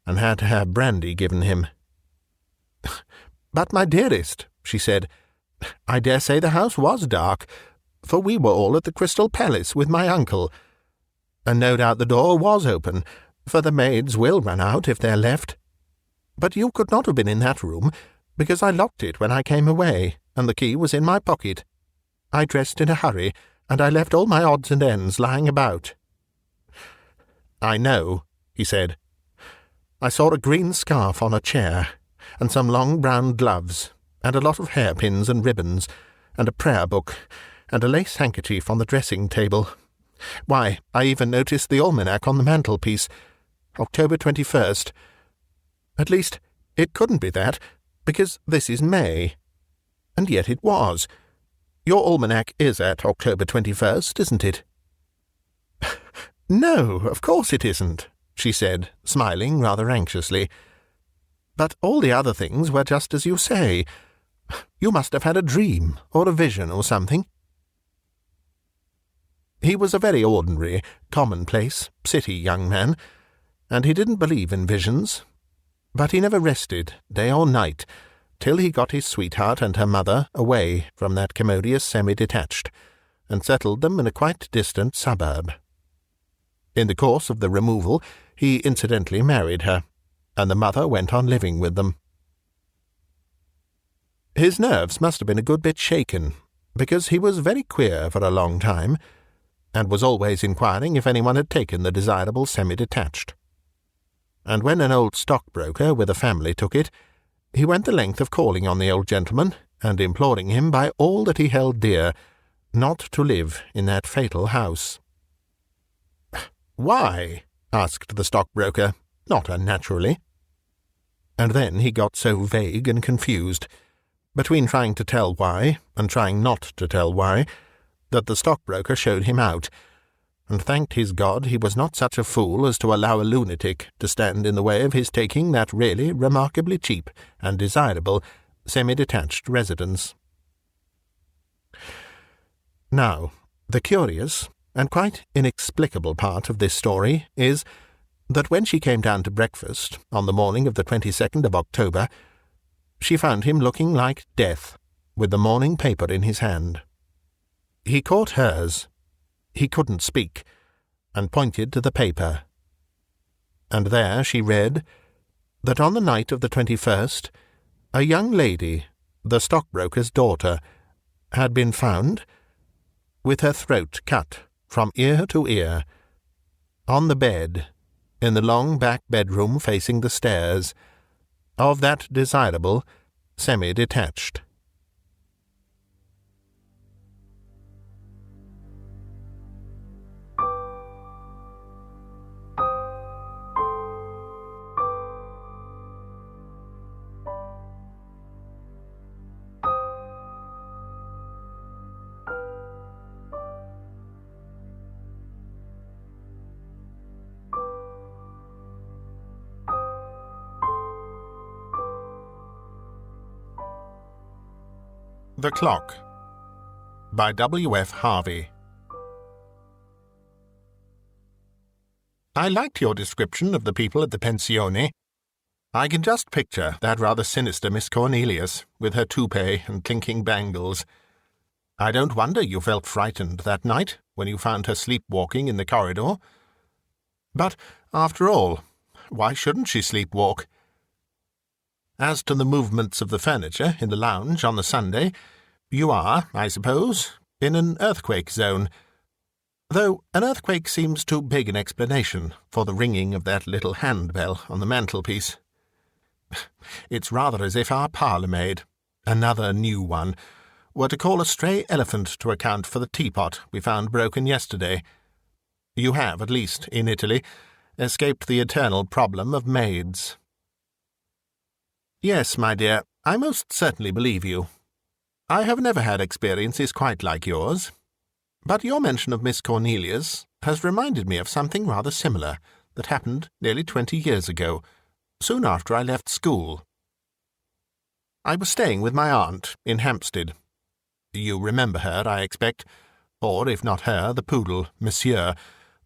and had to have brandy given him. "But, my dearest," she said, "I dare say the house was dark, for we were all at the Crystal Palace with my uncle, and no doubt the door was open, for the maids will run out if they're left. But you could not have been in that room, because I locked it when I came away, and the key was in my pocket. I dressed in a hurry, and I left all my odds and ends lying about." "I know," he said. "I saw a green scarf on a chair, and some long brown gloves, and a lot of hairpins and ribbons, and a prayer book, and a lace handkerchief on the dressing-table. Why, I even noticed the almanac on the mantelpiece, October 21st. At least, it couldn't be that, because this is May. And yet it was. Your almanac is at October 21st, isn't it?" "No, of course it isn't," she said, smiling rather anxiously. "But all the other things were just as you say. You must have had a dream, or a vision, or something." He was a very ordinary, commonplace, city young man, and he didn't believe in visions. But he never rested, day or night, till he got his sweetheart and her mother away from that commodious semi-detached, and settled them in a quite distant suburb. In the course of the removal, he incidentally married her, and the mother went on living with them. His nerves must have been a good bit shaken, because he was very queer for a long time, and was always inquiring if anyone had taken the desirable semi-detached. And when an old stockbroker with a family took it, he went the length of calling on the old gentleman, and imploring him by all that he held dear, not to live in that fatal house. "Why?" asked the stockbroker, not unnaturally. And then he got so vague and confused, between trying to tell why and trying not to tell why, that the stockbroker showed him out, and thanked his God he was not such a fool as to allow a lunatic to stand in the way of his taking that really remarkably cheap and desirable semi-detached residence. Now, the curious and quite inexplicable part of this story is that when she came down to breakfast on the morning of the 22nd of October, she found him looking like death, with the morning paper in his hand. He caught hers. He couldn't speak, and pointed to the paper. And there she read that on the night of the 21st, a young lady, the stockbroker's daughter, had been found, with her throat cut from ear to ear, on the bed, in the long back bedroom facing the stairs, of that desirable Semi-Detached. The Clock by W.F. Harvey. I liked your description of the people at the pensione. I can just picture that rather sinister Miss Cornelius, with her toupee and clinking bangles. I don't wonder you felt frightened that night when you found her sleepwalking in the corridor. But, after all, why shouldn't she sleepwalk? As to the movements of the furniture in the lounge on the Sunday, you are, I suppose, in an earthquake zone, though an earthquake seems too big an explanation for the ringing of that little handbell on the mantelpiece. It's rather as if our parlour-maid, another new one, were to call a stray elephant to account for the teapot we found broken yesterday. You have, at least in Italy, escaped the eternal problem of maids. Yes, my dear, I most certainly believe you. I have never had experiences quite like yours, but your mention of Miss Cornelius has reminded me of something rather similar that happened nearly 20 years ago, soon after I left school. I was staying with my aunt in Hampstead. You remember her, I expect, or, if not her, the poodle, Monsieur,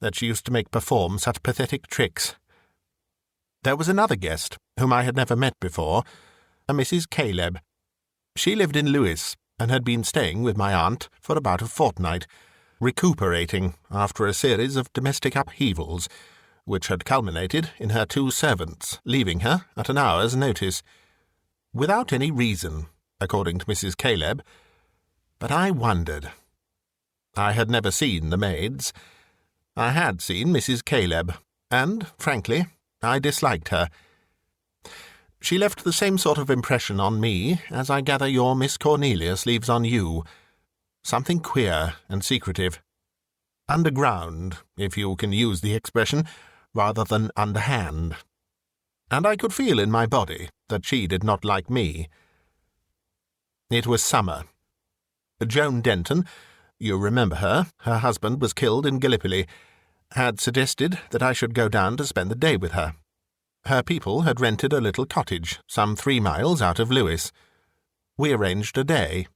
that she used to make perform such pathetic tricks. There was another guest, whom I had never met before, a Mrs. Caleb. She lived in Lewes, and had been staying with my aunt for about a fortnight, recuperating after a series of domestic upheavals, which had culminated in her 2 servants leaving her at an hour's notice, without any reason, according to Mrs. Caleb. But I wondered. I had never seen the maids. I had seen Mrs. Caleb, and, frankly, I disliked her. She left the same sort of impression on me as I gather your Miss Cornelius leaves on you. Something queer and secretive. Underground, if you can use the expression, rather than underhand. And I could feel in my body that she did not like me. It was summer. Joan Denton, you remember her husband was killed in Gallipoli, had suggested that I should go down to spend the day with her. Her people had rented a little cottage some 3 miles out of Lewes. We arranged a day.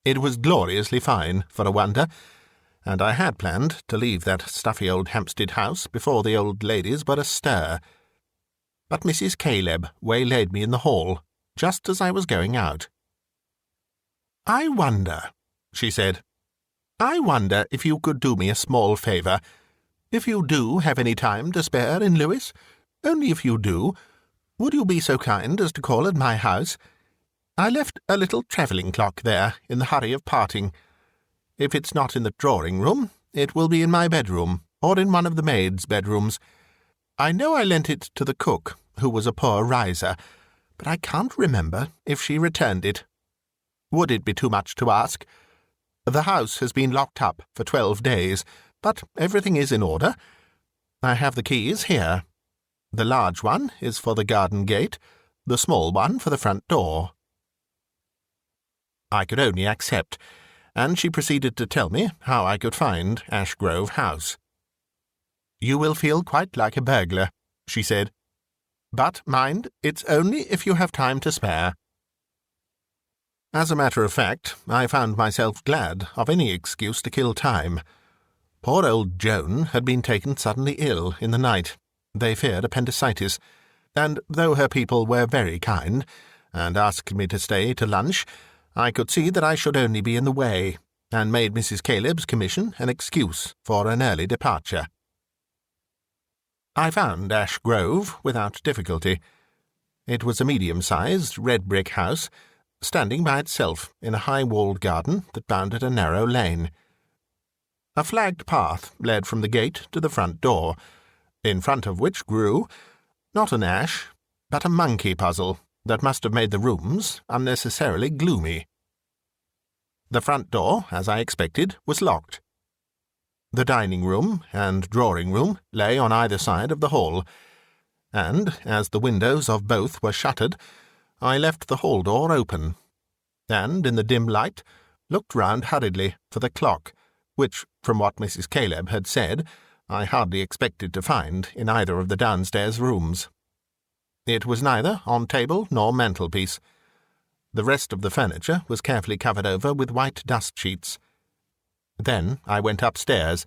It was gloriously fine, for a wonder, and I had planned to leave that stuffy old Hampstead house before the old ladies were astir. But Mrs. Caleb waylaid me in the hall, just as I was going out. "I wonder," she said, "I wonder if you could do me a small favour. If you do have any time to spare in Lewes, only if you do, would you be so kind as to call at my house? I left a little travelling clock there in the hurry of parting. If it's not in the drawing-room, it will be in my bedroom, or in one of the maids' bedrooms. I know I lent it to the cook, who was a poor riser, but I can't remember if she returned it. Would it be too much to ask? The house has been locked up for 12 days, but everything is in order. I have the keys here. The large one is for the garden gate, the small one for the front door." I could only accept, and she proceeded to tell me how I could find Ashgrove House. "You will feel quite like a burglar," she said. "But, mind, it's only if you have time to spare." As a matter of fact, I found myself glad of any excuse to kill time. Poor old Joan had been taken suddenly ill in the night, They feared appendicitis, and though her people were very kind, and asked me to stay to lunch, I could see that I should only be in the way, and made Mrs. Caleb's commission an excuse for an early departure. I found Ash Grove without difficulty. It was a medium-sized red-brick house, standing by itself in a high-walled garden that bounded a narrow lane. A flagged path led from the gate to the front door, in front of which grew, not an ash, but a monkey puzzle that must have made the rooms unnecessarily gloomy. The front door, as I expected, was locked. The dining-room and drawing-room lay on either side of the hall, and, as the windows of both were shuttered, I left the hall door open, and, in the dim light, looked round hurriedly for the clock, which, from what Mrs. Caleb had said, I hardly expected to find in either of the downstairs rooms. It was neither on table nor mantelpiece. The rest of the furniture was carefully covered over with white dust-sheets. Then I went upstairs,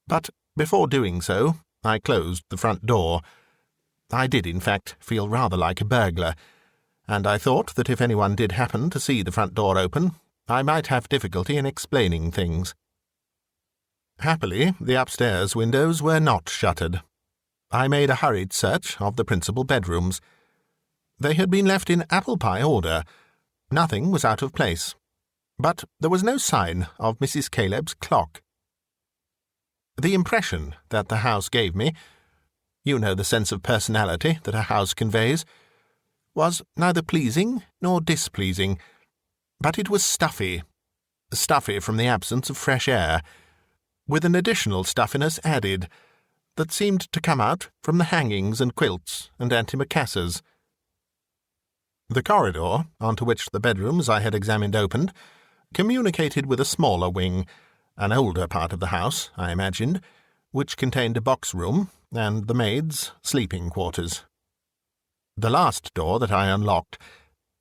but before doing so I closed the front door. I did, in fact, feel rather like a burglar, and I thought that if anyone did happen to see the front door open, I might have difficulty in explaining things. Happily, the upstairs windows were not shuttered. I made a hurried search of the principal bedrooms. They had been left in apple-pie order. Nothing was out of place, but there was no sign of Mrs. Caleb's clock. The impression that the house gave me, you know the sense of personality that a house conveys, was neither pleasing nor displeasing, but it was stuffy from the absence of fresh air, with an additional stuffiness added, that seemed to come out from the hangings and quilts and antimacassars. The corridor, onto which the bedrooms I had examined opened, communicated with a smaller wing, an older part of the house, I imagined, which contained a box-room and the maids' sleeping quarters. The last door that I unlocked,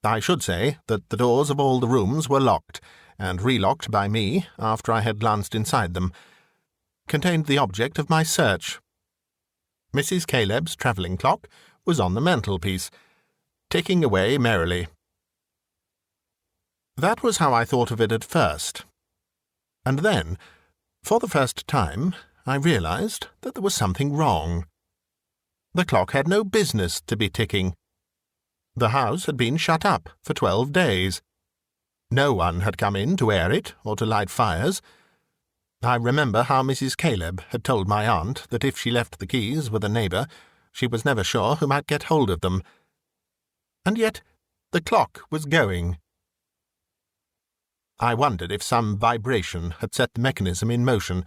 I should say that the doors of all the rooms were locked, and relocked by me after I had glanced inside them, contained the object of my search. Mrs. Caleb's travelling clock was on the mantelpiece, ticking away merrily. That was how I thought of it at first. And then, for the first time, I realized that there was something wrong. The clock had no business to be ticking. The house had been shut up for 12 days. No one had come in to air it or to light fires. I remember how Mrs. Caleb had told my aunt that if she left the keys with a neighbour, she was never sure who might get hold of them. And yet the clock was going. I wondered if some vibration had set the mechanism in motion,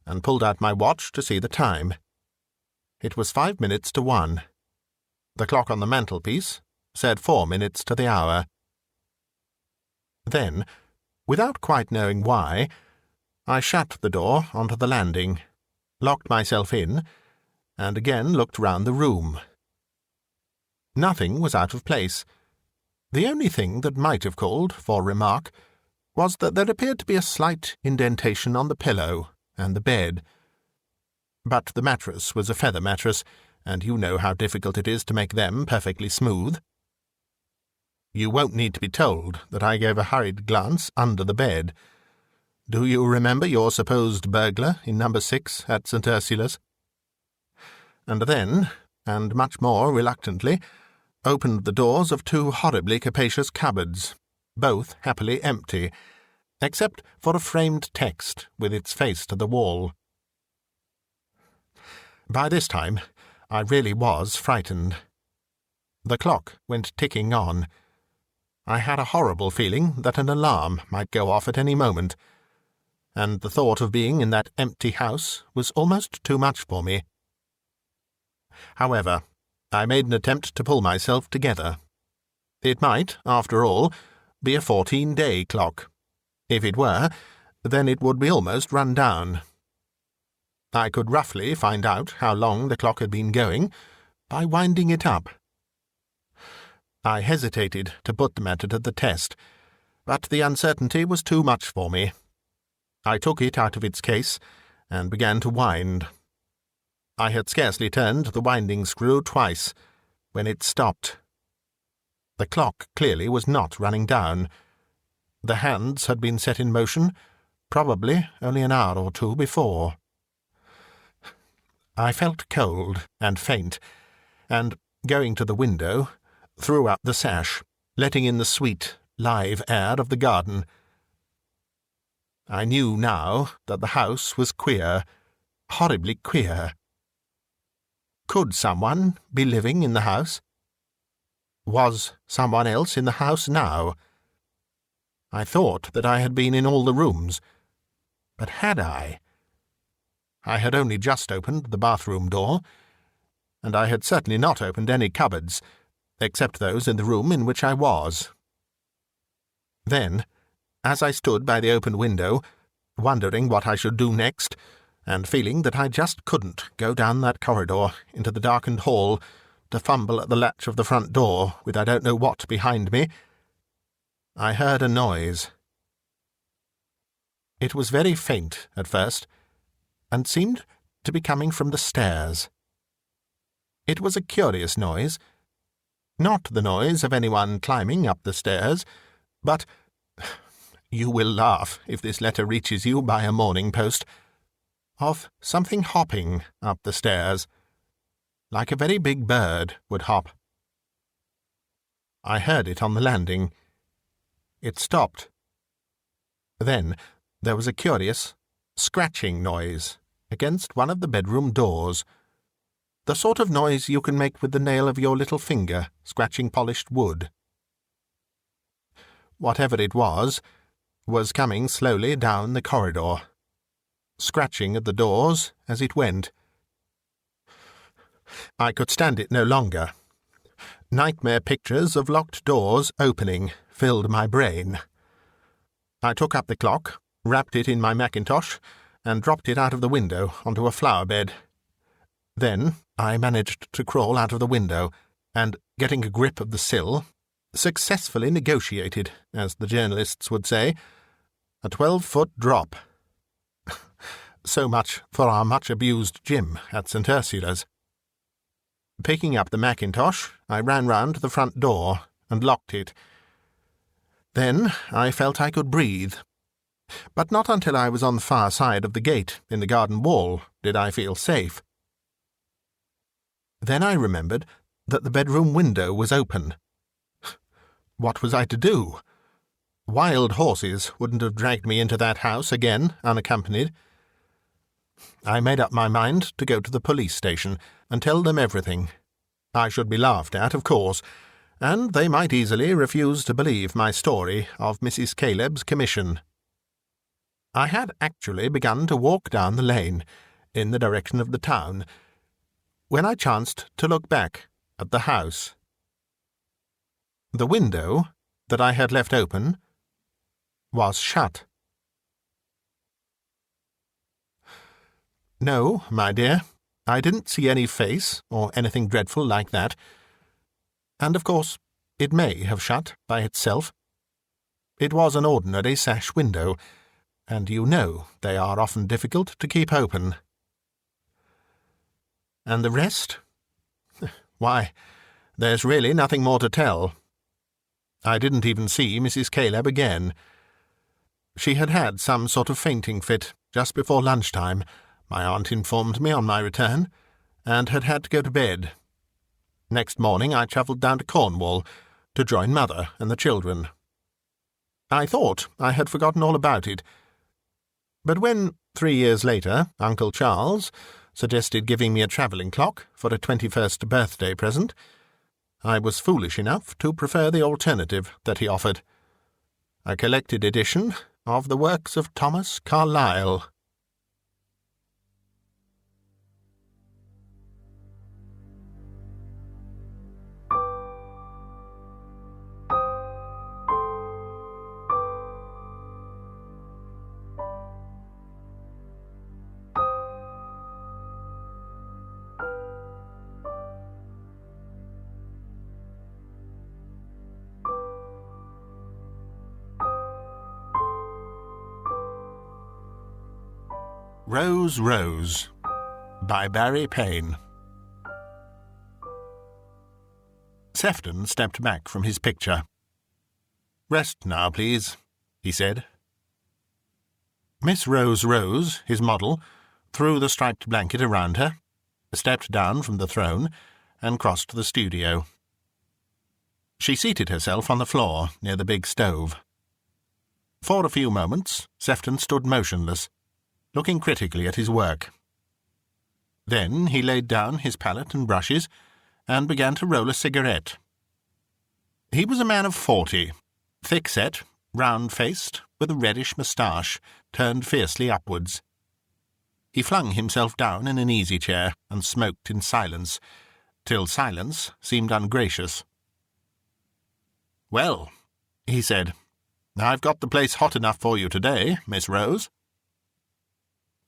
and pulled out my watch to see the time. It was 5 minutes to 1. The clock on the mantelpiece said 4 minutes to the hour. Then, without quite knowing why, I shut the door onto the landing, locked myself in, and again looked round the room. Nothing was out of place. The only thing that might have called for remark was that there appeared to be a slight indentation on the pillow and the bed. But the mattress was a feather mattress, and you know how difficult it is to make them perfectly smooth. You won't need to be told that I gave a hurried glance under the bed. Do you remember your supposed burglar in number 6 at St. Ursula's? And then, and much more reluctantly, opened the doors of 2 horribly capacious cupboards, both happily empty, except for a framed text with its face to the wall. By this time, I really was frightened. The clock went ticking on. I had a horrible feeling that an alarm might go off at any moment, and the thought of being in that empty house was almost too much for me. However, I made an attempt to pull myself together. It might, after all, be a 14-day clock. If it were, then it would be almost run down. I could roughly find out how long the clock had been going by winding it up. I hesitated to put the matter to the test, but the uncertainty was too much for me. I took it out of its case and began to wind. I had scarcely turned the winding screw twice when it stopped. The clock clearly was not running down. The hands had been set in motion, probably only an hour or two before. I felt cold and faint, and, going to the window, threw up the sash, letting in the sweet, live air of the garden. I knew now that the house was queer, horribly queer. Could someone be living in the house? Was someone else in the house now? I thought that I had been in all the rooms, but had I? I had only just opened the bathroom door, and I had certainly not opened any cupboards, except those in the room in which I was. Then, as I stood by the open window, wondering what I should do next, and feeling that I just couldn't go down that corridor into the darkened hall to fumble at the latch of the front door with I don't know what behind me, I heard a noise. It was very faint at first, and seemed to be coming from the stairs. It was a curious noise, not the noise of anyone climbing up the stairs, but— you will laugh if this letter reaches you by a morning post— of something hopping up the stairs, like a very big bird would hop. I heard it on the landing. It stopped. Then there was a curious scratching noise against one of the bedroom doors, the sort of noise you can make with the nail of your little finger scratching polished wood. Whatever it was coming slowly down the corridor, scratching at the doors as it went. I could stand it no longer. Nightmare pictures of locked doors opening filled my brain. I took up the clock, wrapped it in my mackintosh, and dropped it out of the window onto a flower bed. Then I managed to crawl out of the window, and, getting a grip of the sill, successfully negotiated, as the journalists would say, a 12-foot drop. So much for our much-abused gym at St. Ursula's. Picking up the mackintosh, I ran round to the front door and locked it. Then I felt I could breathe. But not until I was on the far side of the gate in the garden wall did I feel safe. Then I remembered that the bedroom window was open. What was I to do? Wild horses wouldn't have dragged me into that house again unaccompanied. I made up my mind to go to the police station and tell them everything. I should be laughed at, of course, and they might easily refuse to believe my story of Mrs. Caleb's commission. I had actually begun to walk down the lane, in the direction of the town, when I chanced to look back at the house. The window that I had left open was shut. No, my dear, I didn't see any face or anything dreadful like that. And, of course, it may have shut by itself. It was an ordinary sash window, and you know they are often difficult to keep open. And the rest? Why, there's really nothing more to tell. I didn't even see Mrs. Caleb again. She had had some sort of fainting fit just before lunchtime, my aunt informed me on my return, and had had to go to bed. Next morning I travelled down to Cornwall to join Mother and the children. I thought I had forgotten all about it. But when, 3 years later, Uncle Charles suggested giving me a travelling clock for a 21st birthday present, I was foolish enough to prefer the alternative that he offered, a collected edition of the works of Thomas Carlyle. Rose, Rose, by Barry Payne. Sefton stepped back from his picture. "Rest now, please," he said. Miss Rose, his model, threw the striped blanket around her, stepped down from the throne, and crossed the studio. She seated herself on the floor near the big stove. For a few moments, Sefton stood motionless, looking critically at his work. Then he laid down his palette and brushes and began to roll a cigarette. He was a man of 40, thick-set, round-faced, with a reddish moustache turned fiercely upwards. He flung himself down in an easy-chair and smoked in silence, till silence seemed ungracious. "Well," he said, "I've got the place hot enough for you today, Miss Rose."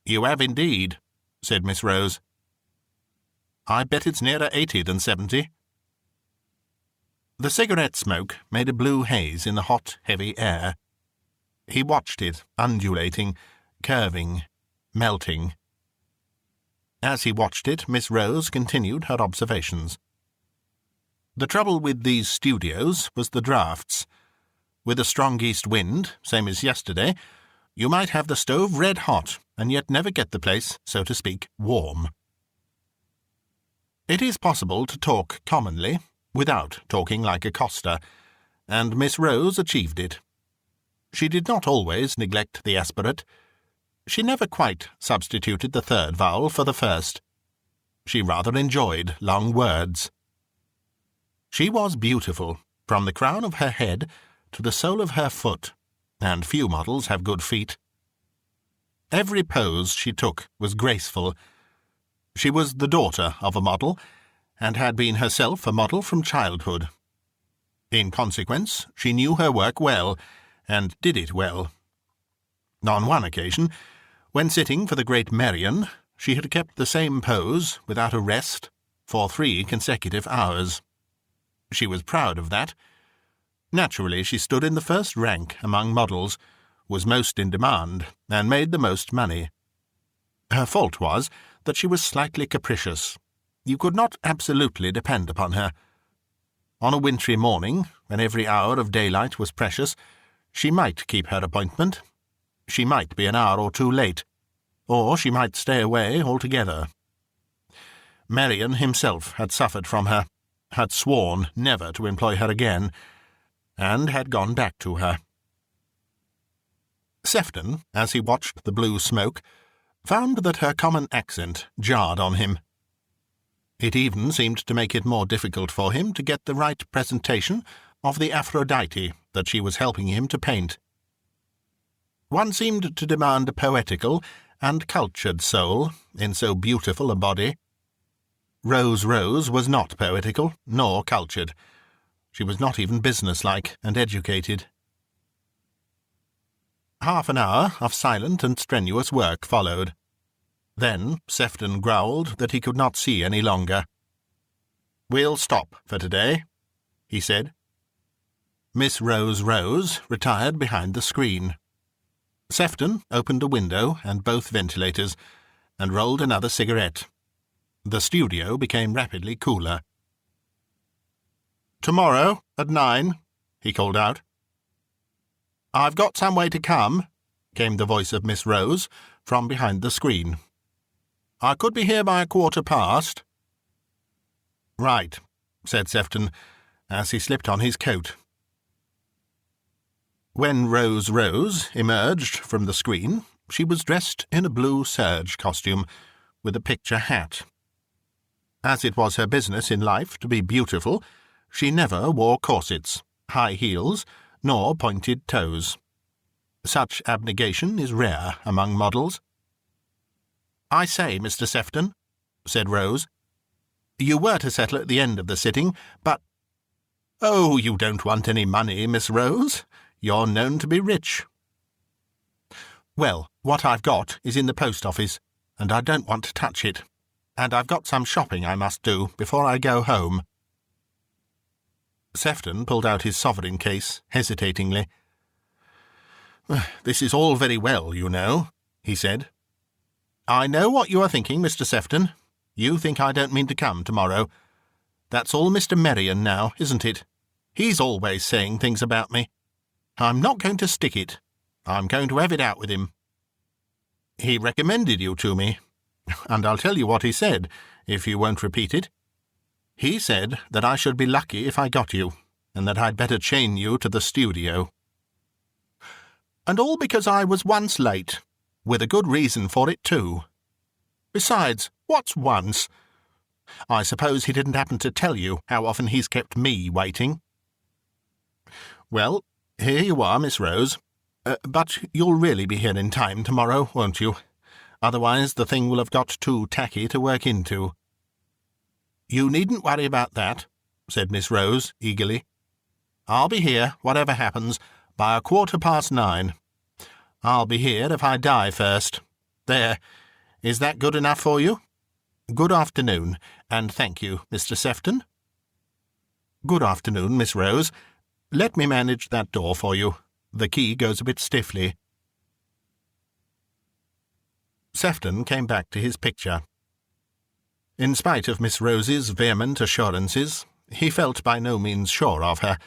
"You have indeed," said Miss Rose. "I bet it's nearer 80 than 70. The cigarette smoke made a blue haze in the hot, heavy air. He watched it, undulating, curving, melting. As he watched it, Miss Rose continued her observations. The trouble with these studios was the draughts. With a strong east wind, same as yesterday, you might have the stove red hot and yet never get the place, so to speak, warm. It is possible to talk commonly, without talking like a coster, and Miss Rose achieved it. She did not always neglect the aspirate. She never quite substituted the third vowel for the first. She rather enjoyed long words. She was beautiful, from the crown of her head to the sole of her foot, and few models have good feet. Every pose she took was graceful. She was the daughter of a model, and had been herself a model from childhood. In consequence, she knew her work well, and did it well. On one occasion, when sitting for the great Marion, she had kept the same pose, without a rest, for 3 consecutive hours. She was proud of that. Naturally, she stood in the first rank among models, was most in demand, and made the most money. Her fault was that she was slightly capricious. You could not absolutely depend upon her. On a wintry morning, when every hour of daylight was precious, she might keep her appointment. She might be an hour or 2 late, or she might stay away altogether. Marion himself had suffered from her, had sworn never to employ her again, and had gone back to her. Sefton, as he watched the blue smoke, found that her common accent jarred on him. It even seemed to make it more difficult for him to get the right presentation of the Aphrodite that she was helping him to paint. One seemed to demand a poetical and cultured soul in so beautiful a body. Rose was not poetical nor cultured. She was not even businesslike and educated. Half an hour of silent and strenuous work followed. Then Sefton growled that he could not see any longer. "We'll stop for today," he said. Miss Rose retired behind the screen. Sefton opened a window and both ventilators, and rolled another cigarette. The studio became rapidly cooler. "Tomorrow, at 9, he called out. "I've got some way to come," came the voice of Miss Rose from behind the screen. "I could be here by 1:15. "Right," said Sefton, as he slipped on his coat. When Rose emerged from the screen, she was dressed in a blue serge costume, with a picture hat. As it was her business in life to be beautiful, she never wore corsets, high heels, nor pointed toes. Such abnegation is rare among models. "I say, Mr. Sefton," said Rose, "you were to settle at the end of the sitting, but—" "Oh, you don't want any money, Miss Rose. You're known to be rich." "Well, what I've got is in the post office, and I don't want to touch it. And I've got some shopping I must do before I go home." Sefton pulled out his sovereign case, hesitatingly. "This is all very well, you know," he said. I know what you are thinking, Mr. Sefton. You think I don't mean to come tomorrow. That's all Mr. Merrion now, isn't it? He's always saying things about me. I'm not going to stick it. I'm going to have it out with him. He recommended you to me, and I'll tell you what he said, if you won't repeat it. He said that I should be lucky if I got you, and that I'd better chain you to the studio. And all because I was once late, with a good reason for it, too. Besides, what's once? I suppose he didn't happen to tell you how often he's kept me waiting. Well, here you are, Miss Rose. But you'll really be here in time tomorrow, won't you? Otherwise the thing will have got too tacky to work into. You needn't worry about that, said Miss Rose eagerly. I'll be here, whatever happens, by 9:15. I'll be here if I die first. There. Is that good enough for you? Good afternoon, and thank you, Mr. Sefton. Good afternoon, Miss Rose. Let me manage that door for you. The key goes a bit stiffly. Sefton came back to his picture. In spite of Miss Rose's vehement assurances, he felt by no means sure of her.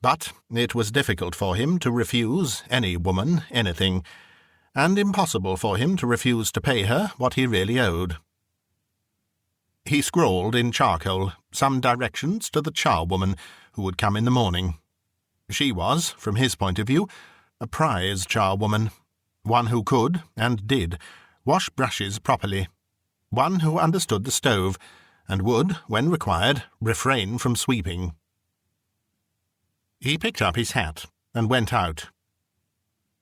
But it was difficult for him to refuse any woman anything, and impossible for him to refuse to pay her what he really owed. He scrawled in charcoal some directions to the charwoman who would come in the morning. She was, from his point of view, a prize charwoman, one who could, and did, wash brushes properly, one who understood the stove, and would, when required, refrain from sweeping. He picked up his hat and went out.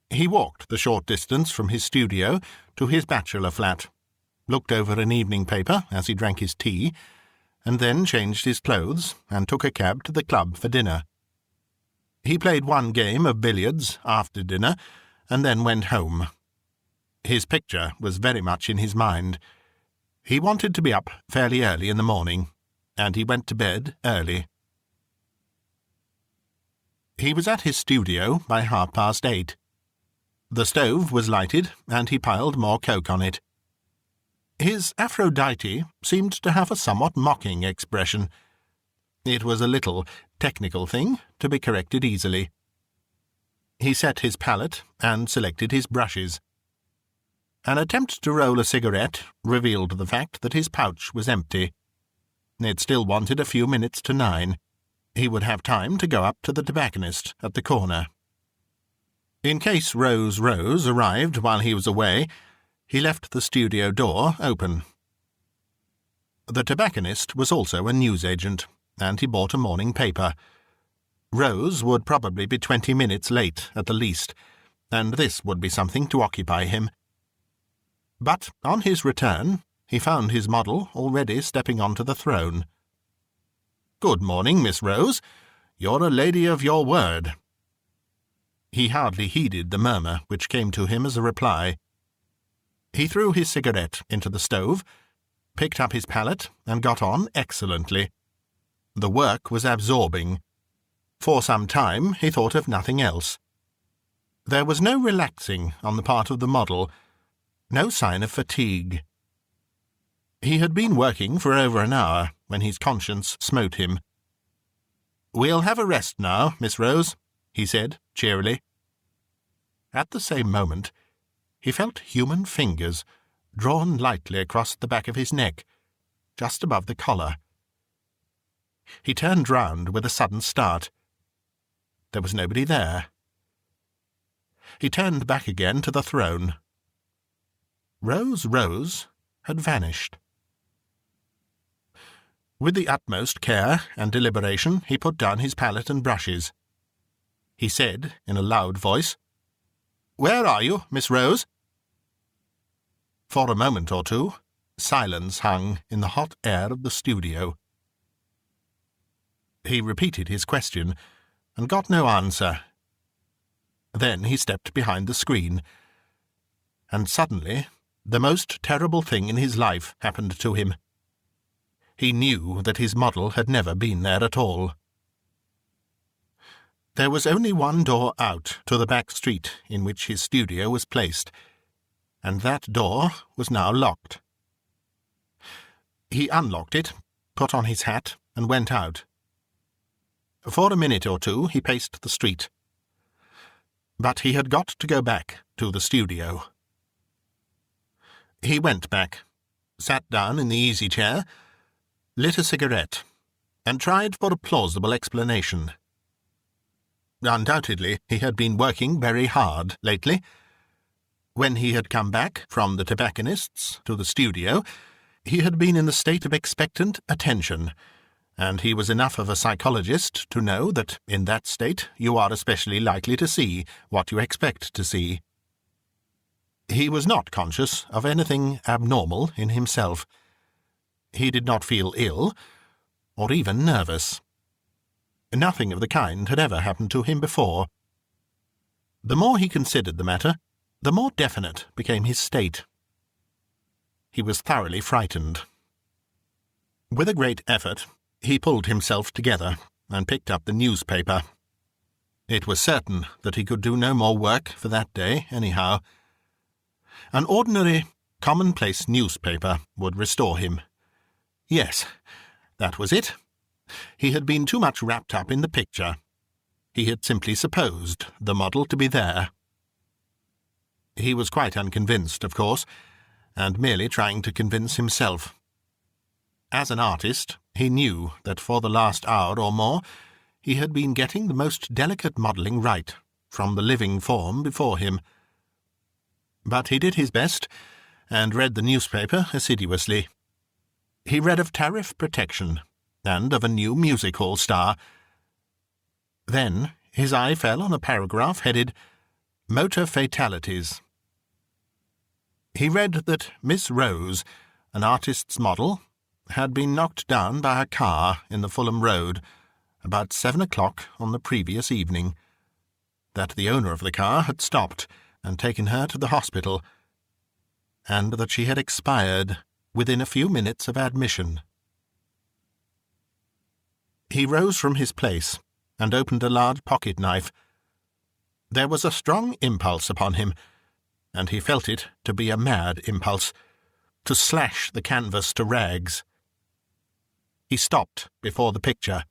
He walked the short distance from his studio to his bachelor flat, looked over an evening paper as he drank his tea, and then changed his clothes and took a cab to the club for dinner. He played one game of billiards after dinner, and then went home. His picture was very much in his mind. He wanted to be up fairly early in the morning, and he went to bed early. He was at his studio by 8:30. The stove was lighted, and he piled more coke on it. His Aphrodite seemed to have a somewhat mocking expression. It was a little technical thing, to be corrected easily. He set his palette and selected his brushes. An attempt to roll a cigarette revealed the fact that his pouch was empty. It still wanted a few minutes to 9. He would have time to go up to the tobacconist at the corner. In case Rose arrived while he was away, he left the studio door open. The tobacconist was also a newsagent, and he bought a morning paper. Rose would probably be 20 minutes late at the least, and this would be something to occupy him. But on his return, he found his model already stepping onto the throne. "Good morning, Miss Rose. You're a lady of your word." He hardly heeded the murmur which came to him as a reply. He threw his cigarette into the stove, picked up his palette, and got on excellently. The work was absorbing. For some time he thought of nothing else. There was no relaxing on the part of the model, no sign of fatigue. He had been working for over an hour when his conscience smote him. "We'll have a rest now, Miss Rose," he said cheerily. At the same moment he felt human fingers drawn lightly across the back of his neck, just above the collar. He turned round with a sudden start. There was nobody there. He turned back again to the throne. Rose had vanished. With the utmost care and deliberation he put down his palette and brushes. He said, in a loud voice, "Where are you, Miss Rose?" For a moment or two, silence hung in the hot air of the studio. He repeated his question, and got no answer. Then he stepped behind the screen, and suddenly the most terrible thing in his life happened to him. He knew that his model had never been there at all. There was only one door out to the back street in which his studio was placed, and that door was now locked. He unlocked it, put on his hat, and went out. For a minute or two he paced the street. But he had got to go back to the studio. He went back, sat down in the easy-chair, lit a cigarette, and tried for a plausible explanation. Undoubtedly he had been working very hard lately. When he had come back from the tobacconist's to the studio, he had been in the state of expectant attention, and he was enough of a psychologist to know that in that state you are especially likely to see what you expect to see. He was not conscious of anything abnormal in himself. He did not feel ill, or even nervous. Nothing of the kind had ever happened to him before. The more he considered the matter, the more definite became his state. He was thoroughly frightened. With a great effort, he pulled himself together and picked up the newspaper. It was certain that he could do no more work for that day, anyhow. An ordinary, commonplace newspaper would restore him. Yes, that was it. He had been too much wrapped up in the picture. He had simply supposed the model to be there. He was quite unconvinced, of course, and merely trying to convince himself. As an artist, he knew that for the last hour or more he had been getting the most delicate modelling right from the living form before him. But he did his best, and read the newspaper assiduously. He read of tariff protection, and of a new music hall star. Then his eye fell on a paragraph headed Motor Fatalities. He read that Miss Rose, an artist's model, had been knocked down by a car in the Fulham Road about 7 o'clock on the previous evening, that the owner of the car had stopped and taken her to the hospital, and that she had expired within a few minutes of admission. He rose from his place and opened a large pocket-knife. There was a strong impulse upon him, and he felt it to be a mad impulse, to slash the canvas to rags. He stopped before the picture.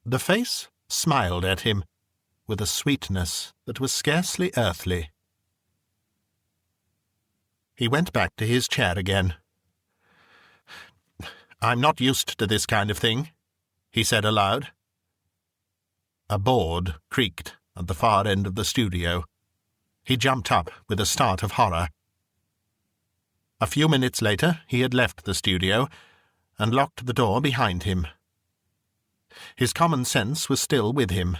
The face smiled at him with a sweetness that was scarcely earthly. He went back to his chair again. "I'm not used to this kind of thing," he said aloud. A board creaked at the far end of the studio. He jumped up with a start of horror. A few minutes later he had left the studio and locked the door behind him. His common sense was still with him.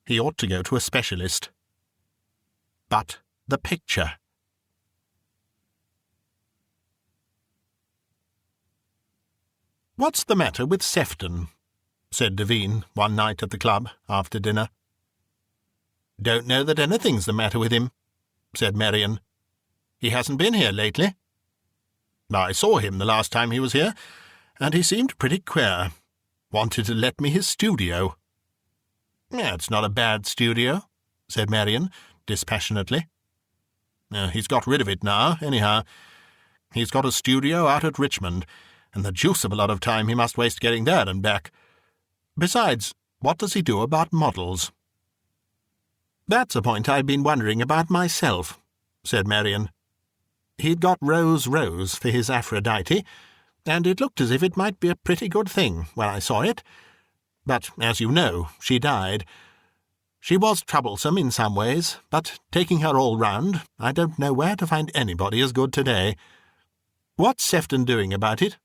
He ought to go to a specialist. But the picture. "What's the matter with Sefton?" said Devine one night at the club after dinner. "Don't know that anything's the matter with him," said Marion. "He hasn't been here lately. I saw him the last time he was here, and he seemed pretty queer. Wanted to let me his studio." "It's not a bad studio," said Marion, dispassionately. "He's got rid of it now, anyhow. He's got a studio out at Richmond, and the deuce of a lot of time he must waste getting there and back. Besides, what does he do about models?" "That's a point I've been wondering about myself," said Marion. "He'd got Rose for his Aphrodite, and it looked as if it might be a pretty good thing when I saw it. But, as you know, she died. She was troublesome in some ways, but taking her all round, I don't know where to find anybody as good today. What's Sefton doing about it?"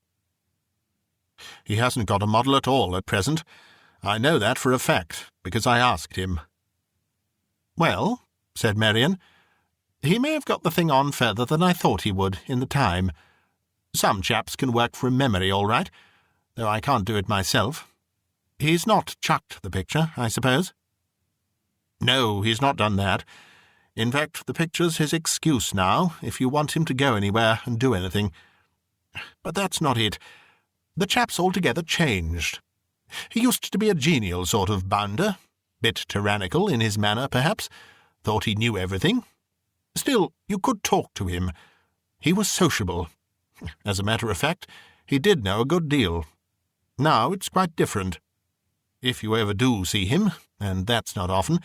"He hasn't got a model at all at present. I know that for a fact, because I asked him." "Well," said Marion, "he may have got the thing on further than I thought he would in the time. Some chaps can work from memory all right, though I can't do it myself. He's not chucked the picture, I suppose?" "No, he's not done that. In fact, the picture's his excuse now, if you want him to go anywhere and do anything. But that's not it. The chap's altogether changed. He used to be a genial sort of bounder, bit tyrannical in his manner, perhaps, thought he knew everything. Still, you could talk to him. He was sociable. As a matter of fact, he did know a good deal. Now it's quite different. If you ever do see him, and that's not often,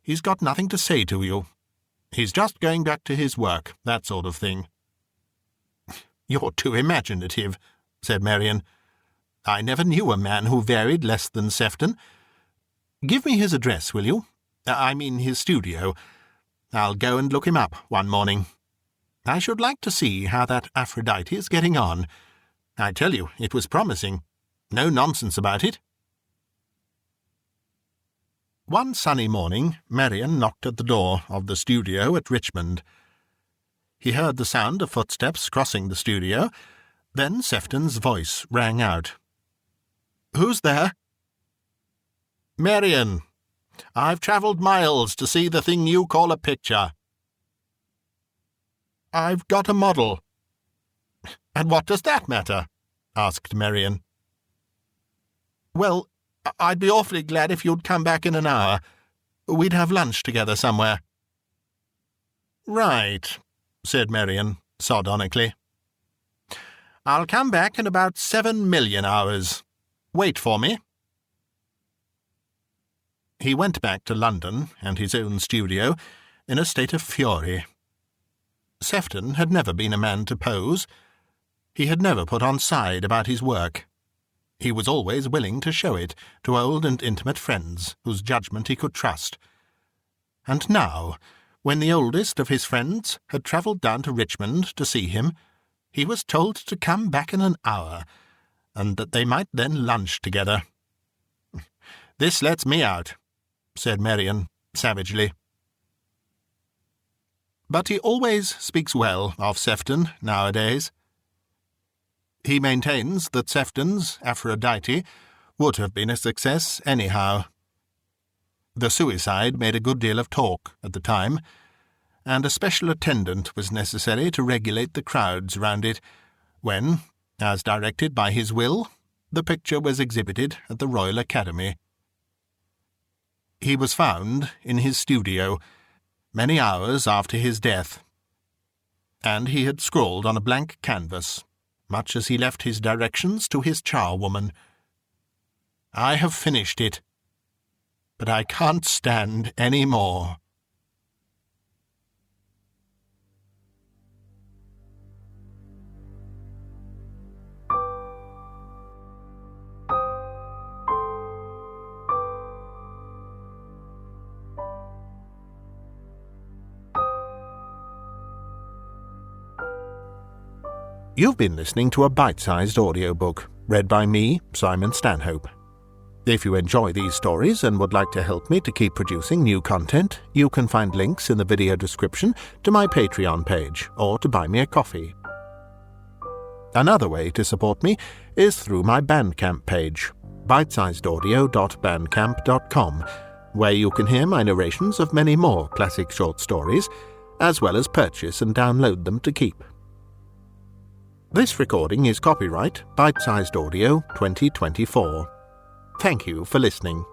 he's got nothing to say to you. He's just going back to his work, that sort of thing." "You're too imaginative," said Marian. "I never knew a man who varied less than Sefton. Give me his address, will you? I mean his studio. I'll go and look him up one morning. I should like to see how that Aphrodite is getting on. I tell you, it was promising. No nonsense about it." One sunny morning, Marian knocked at the door of the studio at Richmond. He heard the sound of footsteps crossing the studio. Then Sefton's voice rang out. "Who's there?" "Marian. I've travelled miles to see the thing you call a picture." "I've got a model." "And what does that matter?" asked Marian. "Well, I'd be awfully glad if you'd come back in an hour. We'd have lunch together somewhere." "Right," said Marian, sardonically. "I'll come back in about 7 million hours. Wait for me." He went back to London and his own studio in a state of fury. Sefton had never been a man to pose. He had never put on side about his work. He was always willing to show it to old and intimate friends whose judgment he could trust. And now, when the oldest of his friends had travelled down to Richmond to see him, he was told to come back in an hour, and that they might then lunch together. "This lets me out," said Marian savagely. But he always speaks well of Sefton nowadays. He maintains that Sefton's Aphrodite would have been a success anyhow. The suicide made a good deal of talk at the time, and a special attendant was necessary to regulate the crowds round it when, as directed by his will, the picture was exhibited at the Royal Academy. He was found in his studio many hours after his death, and he had scrawled on a blank canvas, much as he left his directions to his charwoman, "I have finished it, but I can't stand any more." You've been listening to a bite-sized audiobook, read by me, Simon Stanhope. If you enjoy these stories and would like to help me to keep producing new content, you can find links in the video description to my Patreon page or to buy me a coffee. Another way to support me is through my Bandcamp page, bitesizedaudio.bandcamp.com, where you can hear my narrations of many more classic short stories, as well as purchase and download them to keep. This recording is copyright Bitesized Audio 2024. Thank you for listening.